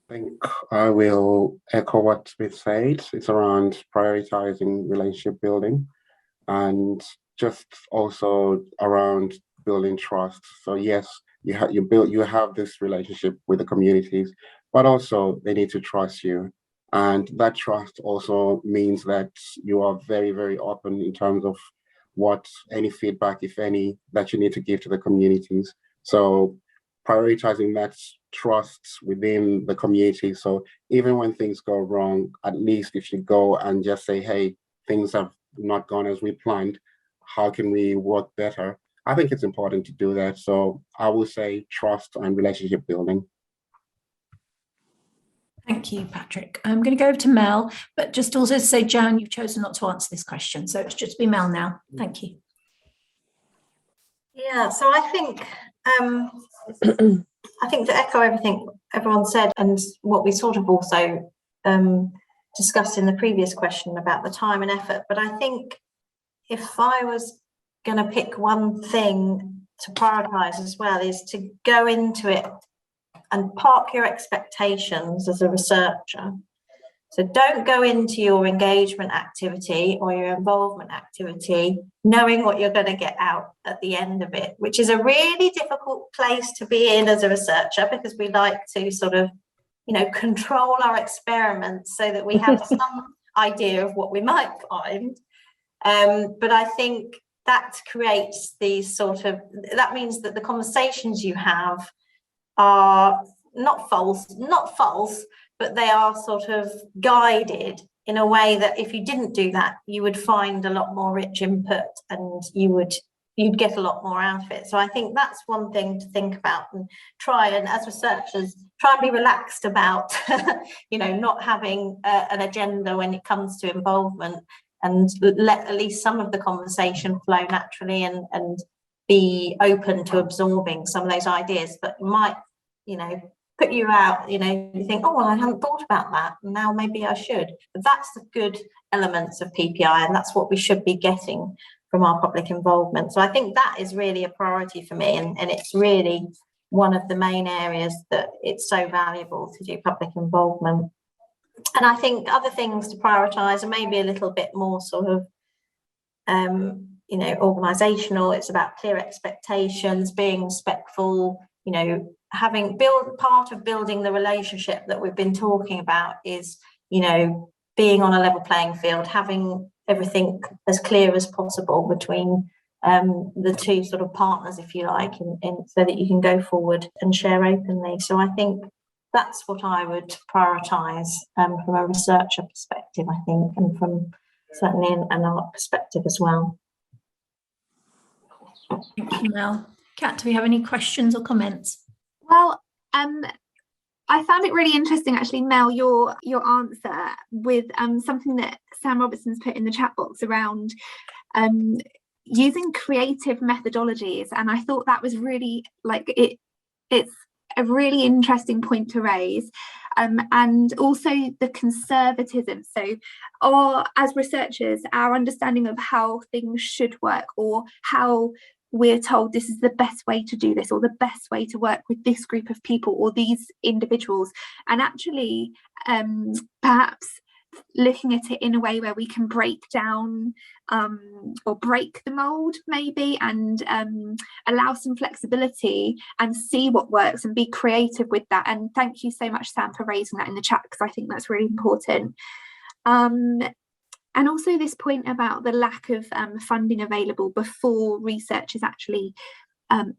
S5: I think I will echo what's been said. It's around prioritizing relationship building and just also around building trust. So yes, you have this relationship with the communities, but also they need to trust you. And that trust also means that you are very, very open in terms of what any feedback, if any, that you need to give to the communities. So prioritizing that trust within the community. So even when things go wrong, at least if you go and just say, hey, things have not gone as we planned, how can we work better? I think it's important to do that. So I will say trust and relationship building.
S2: Thank you, Patrick. I'm going to go over to Mel, but just also to say, Jan, you've chosen not to answer this question. So it's just be Mel now. Thank you.
S6: Yeah, so I think to echo everything everyone said and what we sort of also discussed in the previous question about the time and effort, but I think if I was going to pick one thing to prioritize as well is to go into it and park your expectations as a researcher. So don't go into your engagement activity or your involvement activity knowing what you're going to get out at the end of it, which is a really difficult place to be in as a researcher, because we like to sort of, you know, control our experiments so that we have some idea of what we might find. But I think that creates these sort of, that means that the conversations you have are not false, but they are sort of guided in a way that if you didn't do that, you would find a lot more rich input and you'd get a lot more out of it. So I think that's one thing to think about and try, and as researchers, try and be relaxed about, you know, not having an agenda when it comes to involvement, and let at least some of the conversation flow naturally and be open to absorbing some of those ideas that might, you know, put you out, you know, you think, oh, well, I haven't thought about that, now maybe I should. But that's the good elements of PPI, and that's what we should be getting from our public involvement. So I think that is really a priority for me, and it's really one of the main areas that it's so valuable to do public involvement. And I think other things to prioritise are maybe a little bit more sort of, you know, organisational. It's about clear expectations, being respectful, you know, part of building the relationship that we've been talking about is, you know, being on a level playing field, having everything as clear as possible between the two sort of partners, if you like, and so that you can go forward and share openly. So I think that's what I would prioritise from a researcher perspective, I think, and from certainly an art perspective as well.
S2: Thank you, Mel. Kat, do we have any questions or comments?
S1: Well, I found it really interesting, actually, Mel, your answer with something that Sam Robertson's put in the chat box around using creative methodologies, and I thought that was really it's a really interesting point to raise, and also the conservatism. So, as researchers, our understanding of how things should work, or how we're told this is the best way to do this, or the best way to work with this group of people or these individuals, and actually perhaps looking at it in a way where we can break down or break the mold maybe, and allow some flexibility and see what works and be creative with that. And thank you so much, Sam, for raising that in the chat, because I think that's really important. And also this point about the lack of funding available before research is actually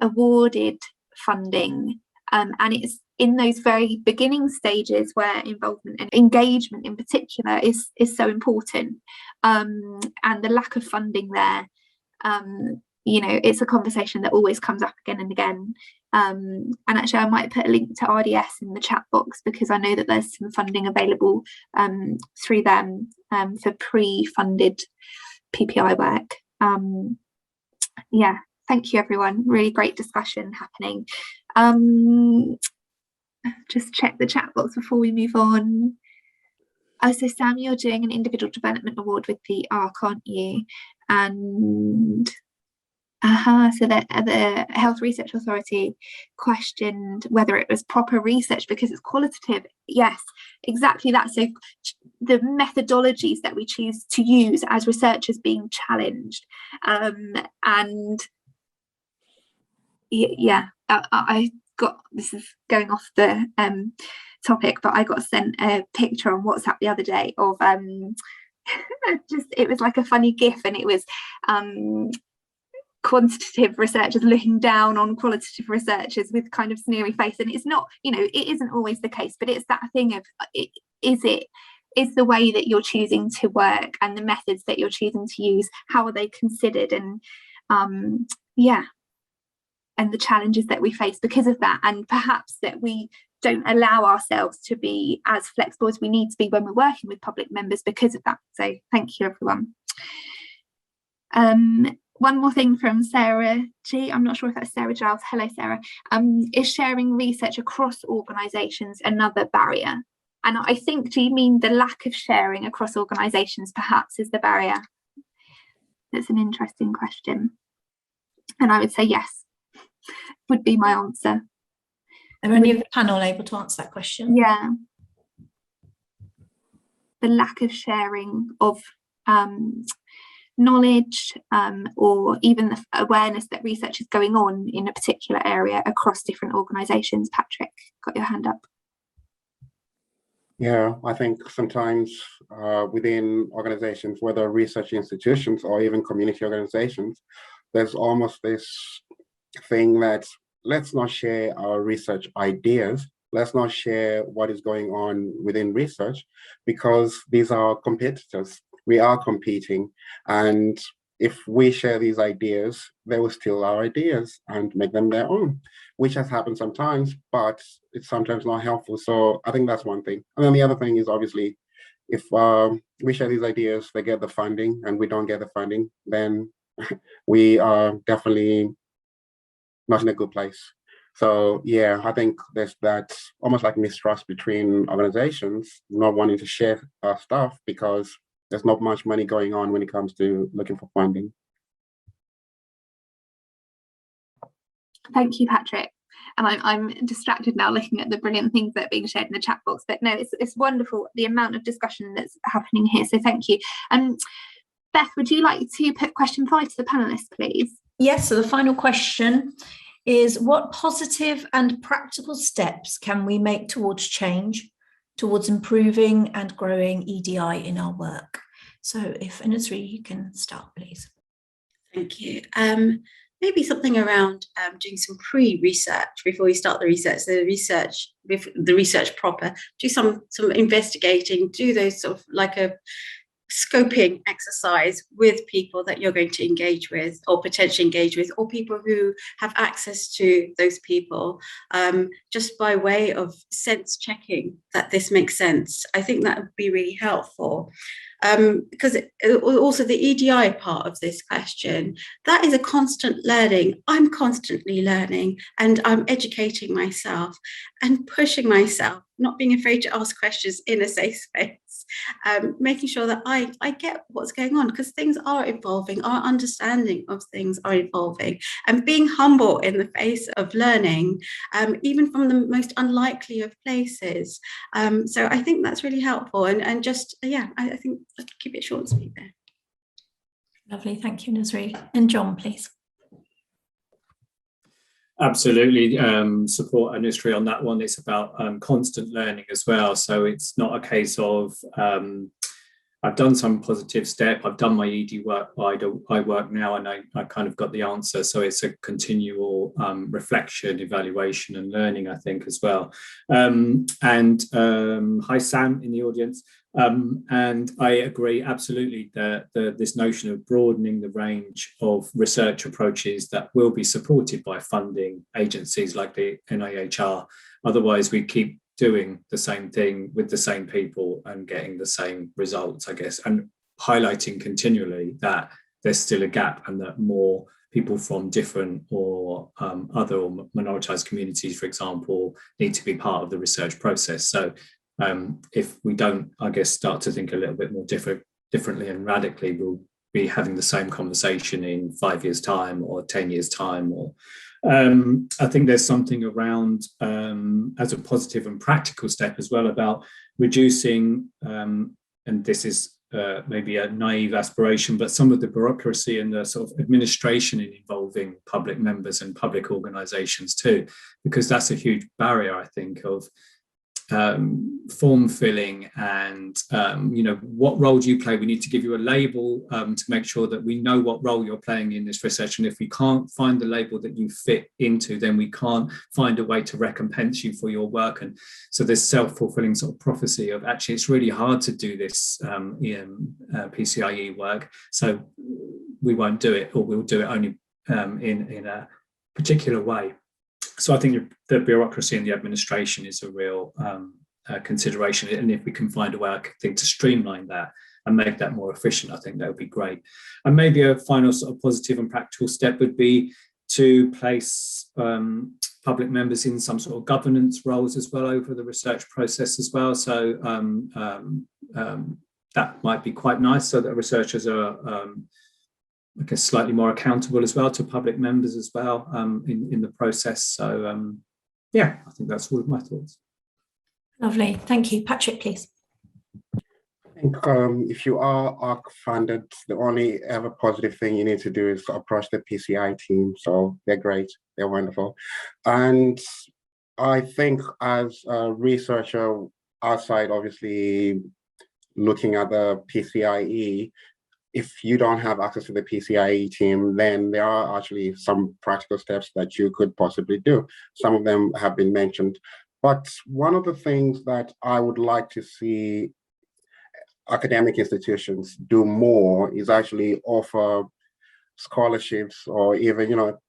S1: awarded funding. And it's in those very beginning stages where involvement and engagement in particular is so important. And the lack of funding there, you know, it's a conversation that always comes up again and again. And actually, I might put a link to RDS in the chat box, because I know that there's some funding available through them for pre-funded PPI work. Yeah, thank you, everyone. Really great discussion happening. Just check the chat box before we move on. Oh, so Sam, you're doing an individual development award with the ARC, aren't you? And so the Health Research Authority questioned whether it was proper research because it's qualitative. Yes, exactly that. So the methodologies that we choose to use as researchers being challenged. And yeah, I got, this is going off the topic, but I got sent a picture on WhatsApp the other day of it was like a funny GIF, and it was quantitative researchers looking down on qualitative researchers with kind of sneery face. And it's not, you know, it isn't always the case, but it's that thing of, is the way that you're choosing to work and the methods that you're choosing to use, how are they considered? And yeah, and the challenges that we face because of that, and perhaps that we don't allow ourselves to be as flexible as we need to be when we're working with public members because of that. So thank you, everyone. One more thing from Sarah G. I'm not sure if that's Sarah Giles. Hello, Sarah. Is sharing research across organisations another barrier? And I think, do you mean the lack of sharing across organisations perhaps is the barrier? That's an interesting question. And I would say yes, would be my answer.
S2: Are any of the panel able to answer that question?
S1: Yeah. The lack of sharing of knowledge, or even the awareness that research is going on in a particular area across different organisations. Patrick, got your hand up.
S5: Yeah, I think sometimes within organizations, whether research institutions or even community organizations, there's almost this thing that let's not share our research ideas, let's not share what is going on within research, because these are competitors. We are competing, and if we share these ideas, they will steal our ideas and make them their own, which has happened sometimes, but it's sometimes not helpful. So I think that's one thing. And then the other thing is, obviously, if we share these ideas, they get the funding and we don't get the funding, then we are definitely not in a good place. So yeah, I think there's that almost like mistrust between organizations not wanting to share stuff because there's not much money going on when it comes to looking for funding.
S1: Thank you, Patrick. And I'm distracted now looking at the brilliant things that are being shared in the chat box. But no, it's wonderful, the amount of discussion that's happening here. So thank you. Beth, would you like to put question 5 to the panelists, please?
S2: Yes, so the final question is, what positive and practical steps can we make towards change, towards improving and growing EDI in our work? So if Anusri, you can start, please.
S3: Thank you. Maybe something around doing some pre-research before we start the research proper. Do some investigating. Do those sort of like a scoping exercise with people that you're going to engage with or potentially engage with, or people who have access to those people, just by way of sense checking that this makes sense. I think that would be really helpful. Because also the EDI part of this question, that is a constant learning. I'm constantly learning and I'm educating myself and pushing myself, not being afraid to ask questions in a safe space, making sure that I get what's going on, because things are evolving, our understanding of things are evolving, and being humble in the face of learning, even from the most unlikely of places. So I think that's really helpful, and just, yeah, I think I'll keep it short and sweet there.
S2: Lovely, thank you, Nasri. And John, please.
S4: Absolutely, support Anusri on that one. It's about constant learning as well. So it's not a case of I've done some positive step, I've done my ED work, I work now, and I kind of got the answer. So it's a continual reflection, evaluation, and learning, I think, as well. Hi, Sam, in the audience. And I agree absolutely that this notion of broadening the range of research approaches that will be supported by funding agencies like the NIHR. Otherwise, we keep doing the same thing with the same people and getting the same results, I guess, and highlighting continually that there's still a gap and that more people from different or other or minoritized communities, for example, need to be part of the research process. So if we don't, I guess, start to think a little bit more differently and radically, we'll be having the same conversation in 5 years' time or 10 years' time. Or I think there's something around, as a positive and practical step as well, about reducing, and this is maybe a naive aspiration, but some of the bureaucracy and the sort of administration in involving public members and public organisations too, because that's a huge barrier, I think, of form filling and what role do you play. We need to give you a label to make sure that we know what role you're playing in this research, and if we can't find the label that you fit into, then we can't find a way to recompense you for your work. And so there's self-fulfilling sort of prophecy of actually it's really hard to do this PCIE work, so we won't do it, or we'll do it only in a particular way. So I think the bureaucracy and the administration is a real consideration. And if we can find a way, I think, to streamline that and make that more efficient, I think that would be great. And maybe a final sort of positive and practical step would be to place public members in some sort of governance roles as well over the research process as well. So that might be quite nice, so that researchers are I guess slightly more accountable as well to public members as well in the process. So yeah, I think that's all of my thoughts.
S2: Lovely, thank you. Patrick, please.
S5: I think if you are ARC funded, the only ever positive thing you need to do is approach the PCI team. So they're great, they're wonderful. And I think as a researcher outside, obviously looking at the PCIE, if you don't have access to the PCIE team, then there are actually some practical steps that you could possibly do. Some of them have been mentioned. But one of the things that I would like to see academic institutions do more is actually offer scholarships or even,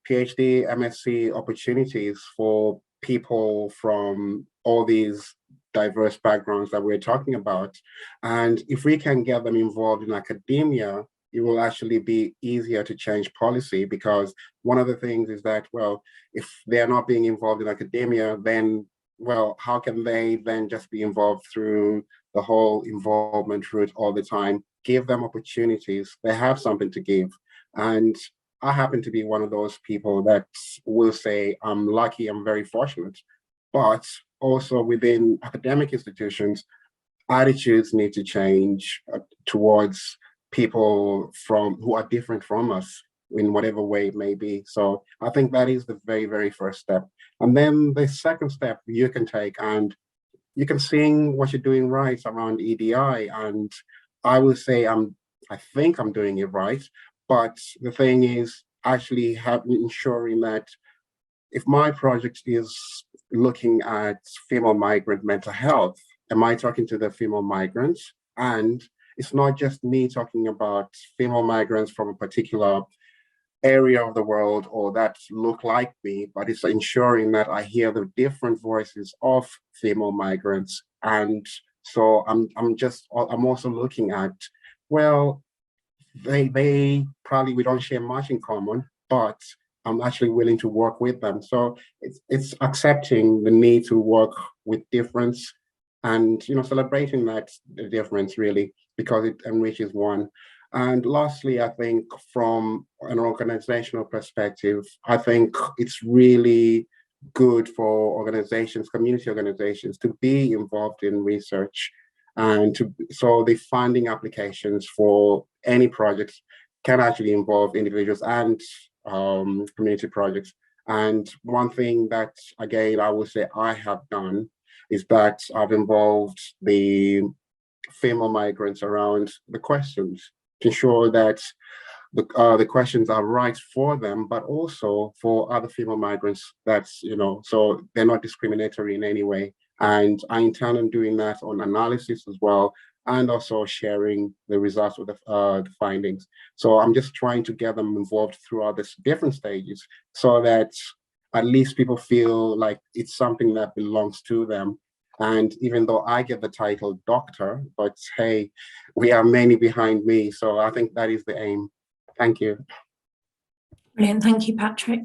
S5: PhD, MSc opportunities for people from all these diverse backgrounds that we're talking about. And if we can get them involved in academia, it will actually be easier to change policy, because one of the things is that, well, if they're not being involved in academia, then, well, how can they then just be involved through the whole involvement route all the time? Give them opportunities. They have something to give. And I happen to be one of those people that will say, I'm lucky, I'm very fortunate. But also within academic institutions, attitudes need to change towards people who are different from us in whatever way it may be. So I think that is the very, very first step. And then the second step you can take, and you can sing what you're doing right around EDI. And I will say I think I'm doing it right. But the thing is actually ensuring that if my project is looking at female migrant mental health, am I talking to the female migrants? And it's not just me talking about female migrants from a particular area of the world or that look like me, but it's ensuring that I hear the different voices of female migrants. And so I'm also looking at, well, they probably, we don't share much in common, but I'm actually willing to work with them. So it's accepting the need to work with difference and, celebrating that the difference really, because it enriches one. And lastly, I think from an organizational perspective, I think it's really good for organizations, community organizations, to be involved in research, and so the funding applications for any projects can actually involve individuals and community projects. And one thing that, again, I would say I have done is that I've involved the female migrants around the questions to ensure that the questions are right for them, but also for other female migrants, that's, so they're not discriminatory in any way. And I intend on doing that on analysis as well, and also sharing the results of the findings. So I'm just trying to get them involved throughout this different stages so that at least people feel like it's something that belongs to them. And even though I get the title doctor, but hey, we are many behind me. So I think that is the aim. Thank you.
S2: Brilliant. Thank you, Patrick.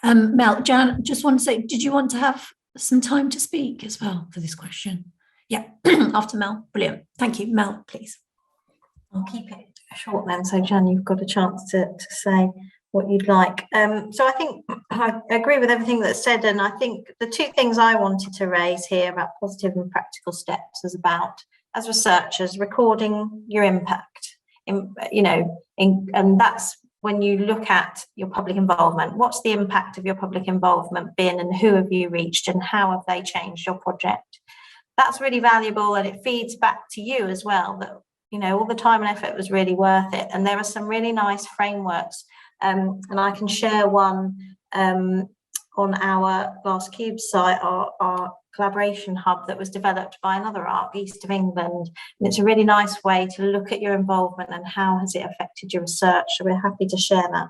S2: Mel, Jan, just want to say, did you want to have some time to speak as well for this question? Yeah, after Mel. Brilliant. Thank you. Mel, please.
S6: I'll keep it short then, so Jan, you've got a chance to say what you'd like. So I think I agree with everything that's said, and I think the two things I wanted to raise here about positive and practical steps is about, as researchers, recording your impact, and that's when you look at your public involvement. What's the impact of your public involvement been, and who have you reached, and how have they changed your project? That's really valuable, and it feeds back to you as well that, all the time and effort was really worth it. And there are some really nice frameworks, and I can share one on our Glass Cube site, our collaboration hub that was developed by another ARC, East of England. And it's a really nice way to look at your involvement and how has it affected your research. So we're happy to share that.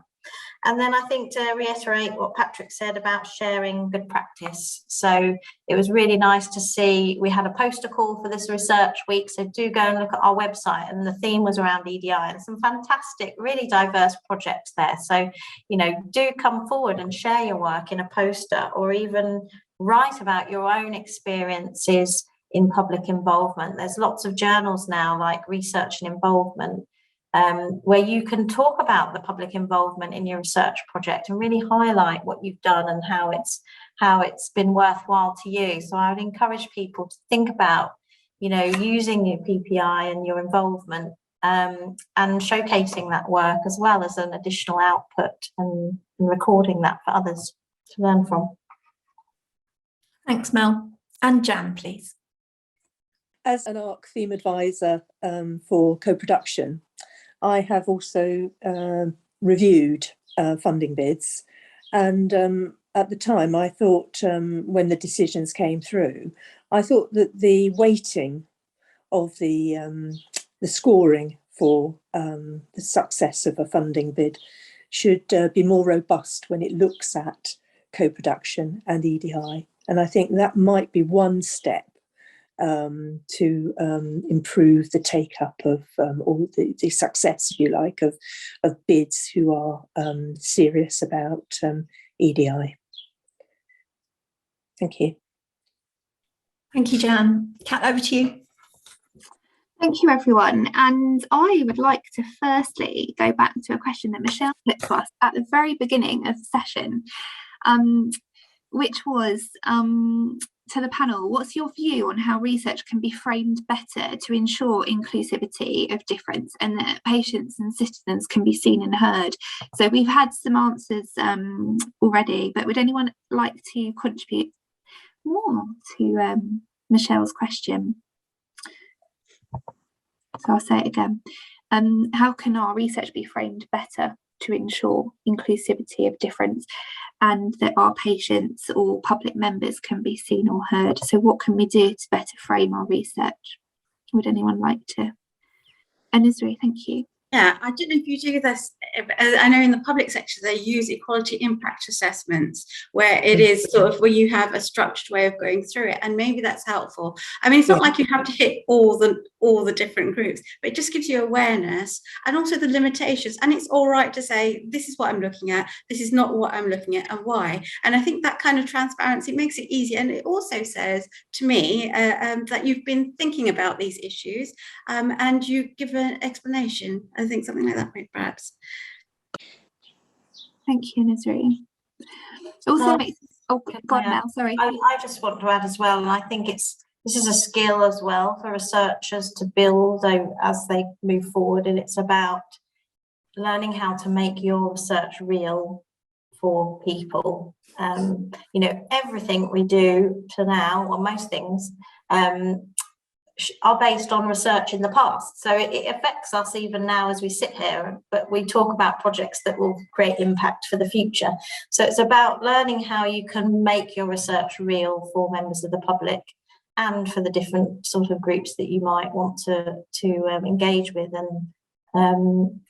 S6: And then I think to reiterate what Patrick said about sharing good practice. So it was really nice to see, we had a poster call for this research week, so do go and look at our website, and the theme was around EDI, and some fantastic, really diverse projects there. So, do come forward and share your work in a poster, or even write about your own experiences in public involvement. There's lots of journals now like Research and Involvement, where you can talk about the public involvement in your research project and really highlight what you've done and how it's been worthwhile to you. So I would encourage people to think about, using your PPI and your involvement, and showcasing that work as well as an additional output, and recording that for others to learn from.
S2: Thanks, Mel. And Jan, please.
S7: As an ARC theme advisor for co-production, I have also reviewed funding bids, and at the time I thought, when the decisions came through, I thought that the weighting of the scoring for the success of a funding bid should be more robust when it looks at co-production and EDI. And I think that might be one step to improve the take-up of or the success, if you like, of bids who are serious about EDI. Thank you.
S2: Thank you, Jan. Kat, over to you.
S1: Thank you, everyone. And I would like to firstly go back to a question that Michelle put to us at the very beginning of the session, which was to the panel, what's your view on how research can be framed better to ensure inclusivity of difference and that patients and citizens can be seen and heard? So we've had some answers already, but would anyone like to contribute more to Michelle's question? So I'll say it again. How can our research be framed better to ensure inclusivity of difference and that our patients or public members can be seen or heard? So what can we do to better frame our research? Would anyone like to And Isri, thank you.
S3: Yeah, I don't know if you do this. I know in the public sector they use equality impact assessments, where it is sort of where you have a structured way of going through it, and maybe that's helpful. I mean, it's not like you have to hit all the different groups, but it just gives you awareness and also the limitations. And it's all right to say, this is what I'm looking at, this is not what I'm looking at, and why. And I think that kind of transparency makes it easier, and it also says to me that you've been thinking about these issues, and you give an explanation. I think something like that, perhaps.
S1: Thank you, Nisri. Also makes, oh, go on, Mel, sorry.
S6: I just want to add as well, and I think this is a skill as well for researchers to build as they move forward, and it's about learning how to make your research real for people. You know, everything we do to now, or most things, are based on research in the past, so it affects us even now as we sit here, but we talk about projects that will create impact for the future. So it's about learning how you can make your research real for members of the public and for the different sort of groups that you might want to engage with, and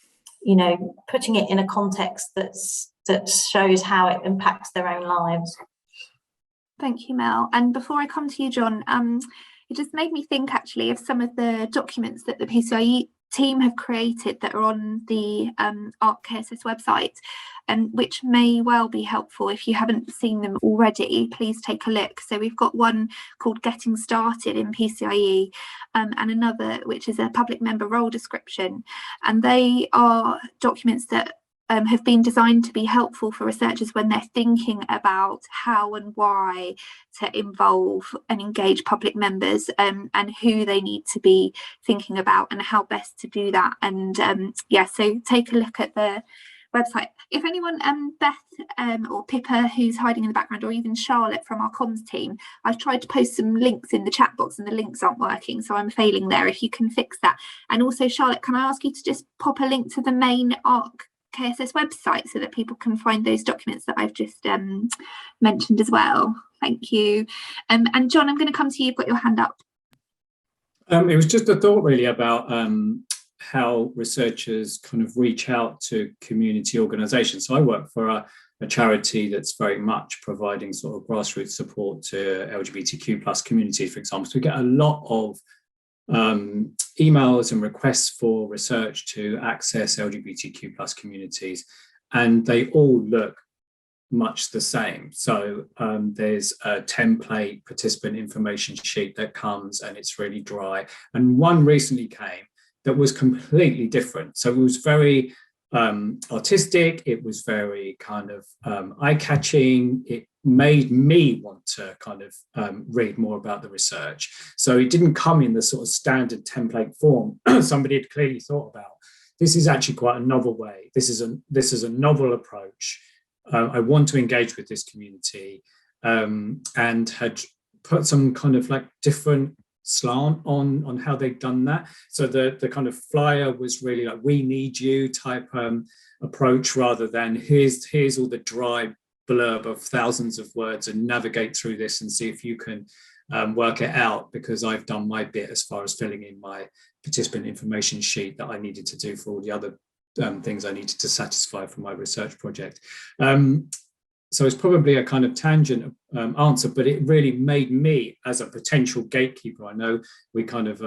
S6: you know, putting it in a context that shows how it impacts their own lives.
S1: Thank you, Mel. And before I come to you, John, it just made me think actually of some of the documents that the PCIE team have created that are on the ARC KSS website, and which may well be helpful. If you haven't seen them already, please take a look. So we've got one called Getting Started in PCIE, and another which is a public member role description, and they are documents that have been designed to be helpful for researchers when they're thinking about how and why to involve and engage public members, and who they need to be thinking about and how best to do that. And yeah, so take a look at the website. If anyone, Beth or Pippa, who's hiding in the background, or even Charlotte from our comms team, I've tried to post some links in the chat box and the links aren't working, so I'm failing there. If you can fix that. And also, Charlotte, can I ask you to just pop a link to the main ARC KSS website so that people can find those documents that I've just mentioned as well. Thank you. And John, I'm going to come to you. You've got your hand up.
S4: It was just a thought really about how researchers kind of reach out to community organisations. So I work for a charity that's very much providing sort of grassroots support to LGBTQ plus communities, for example. So we get a lot of emails and requests for research to access LGBTQ plus communities, and they all look much the same. So there's a template participant information sheet that comes, and it's really dry. And one recently came that was completely different. So it was very artistic, it was very kind of eye-catching, it made me want to kind of read more about the research. So it didn't come in the sort of standard template form. Somebody had clearly thought about, this is actually quite a novel way, this is a novel approach, I want to engage with this community, and had put some kind of like different slant on how they've done that. So the kind of flyer was really like, we need you type approach, rather than here's all the dry blurb of thousands of words and navigate through this and see if you can work it out, because I've done my bit as far as filling in my participant information sheet that I needed to do for all the other things I needed to satisfy for my research project. So it's probably a kind of tangent answer, but it really made me as a potential gatekeeper. I know we kind of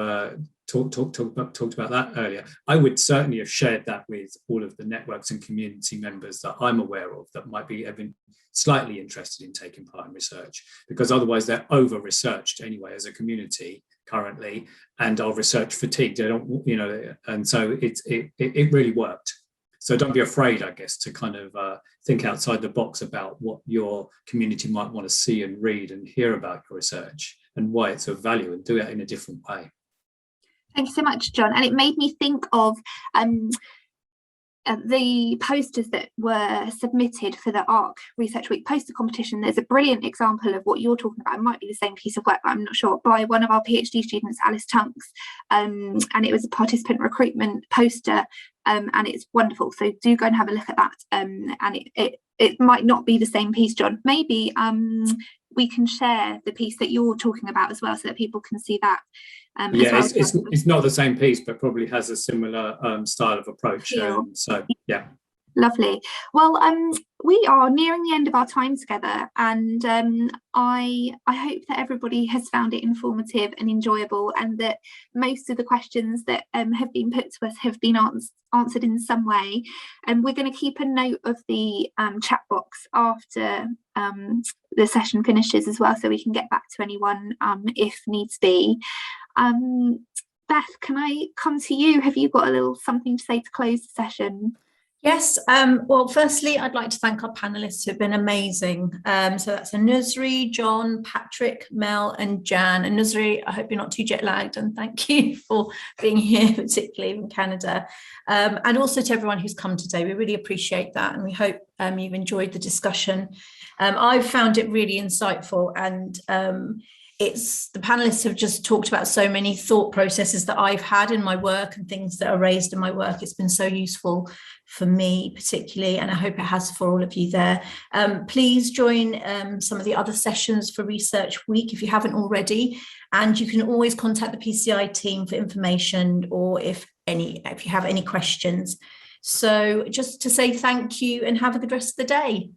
S4: talked about that earlier. I would certainly have shared that with all of the networks and community members that I'm aware of that might be even slightly interested in taking part in research, because otherwise they're over-researched anyway as a community currently, and are research fatigued. They don't, you know, and so it really worked. So don't be afraid, I guess, to kind of think outside the box about what your community might want to see and read and hear about your research and why it's of value, and do it in a different way.
S1: Thank you so much, John. And it made me think of the posters that were submitted for the ARC Research Week poster competition. There's a brilliant example of what you're talking about. It might be the same piece of work, but I'm not sure, by one of our PhD students, Alice Tunks, and it was a participant recruitment poster, and it's wonderful. So do go and have a look at that. And it might not be the same piece, John. Maybe we can share the piece that you're talking about as well, so that people can see that.
S4: Yeah, it's not the same piece, but probably has a similar style of approach. So yeah.
S1: Lovely. Well, we are nearing the end of our time together, and I hope that everybody has found it informative and enjoyable, and that most of the questions that have been put to us have been answered in some way. And we're going to keep a note of the chat box after the session finishes as well, so we can get back to anyone if needs be. Beth, can I come to you? Have you got a little something to say to close the session?
S2: Yes, well, firstly, I'd like to thank our panelists who have been amazing. So that's Nusri, John, Patrick, Mel and Jan. And Nusri, I hope you're not too jet lagged, and thank you for being here, particularly in Canada. And also to everyone who's come today, we really appreciate that, and we hope you've enjoyed the discussion. I've found it really insightful, and the panelists have just talked about so many thought processes that I've had in my work and things that are raised in my work. It's been so useful for me particularly, and I hope it has for all of you there. Please join some of the other sessions for Research Week if you haven't already, and you can always contact the PCI team for information, or if you have any questions. So just to say thank you and have a good rest of the day.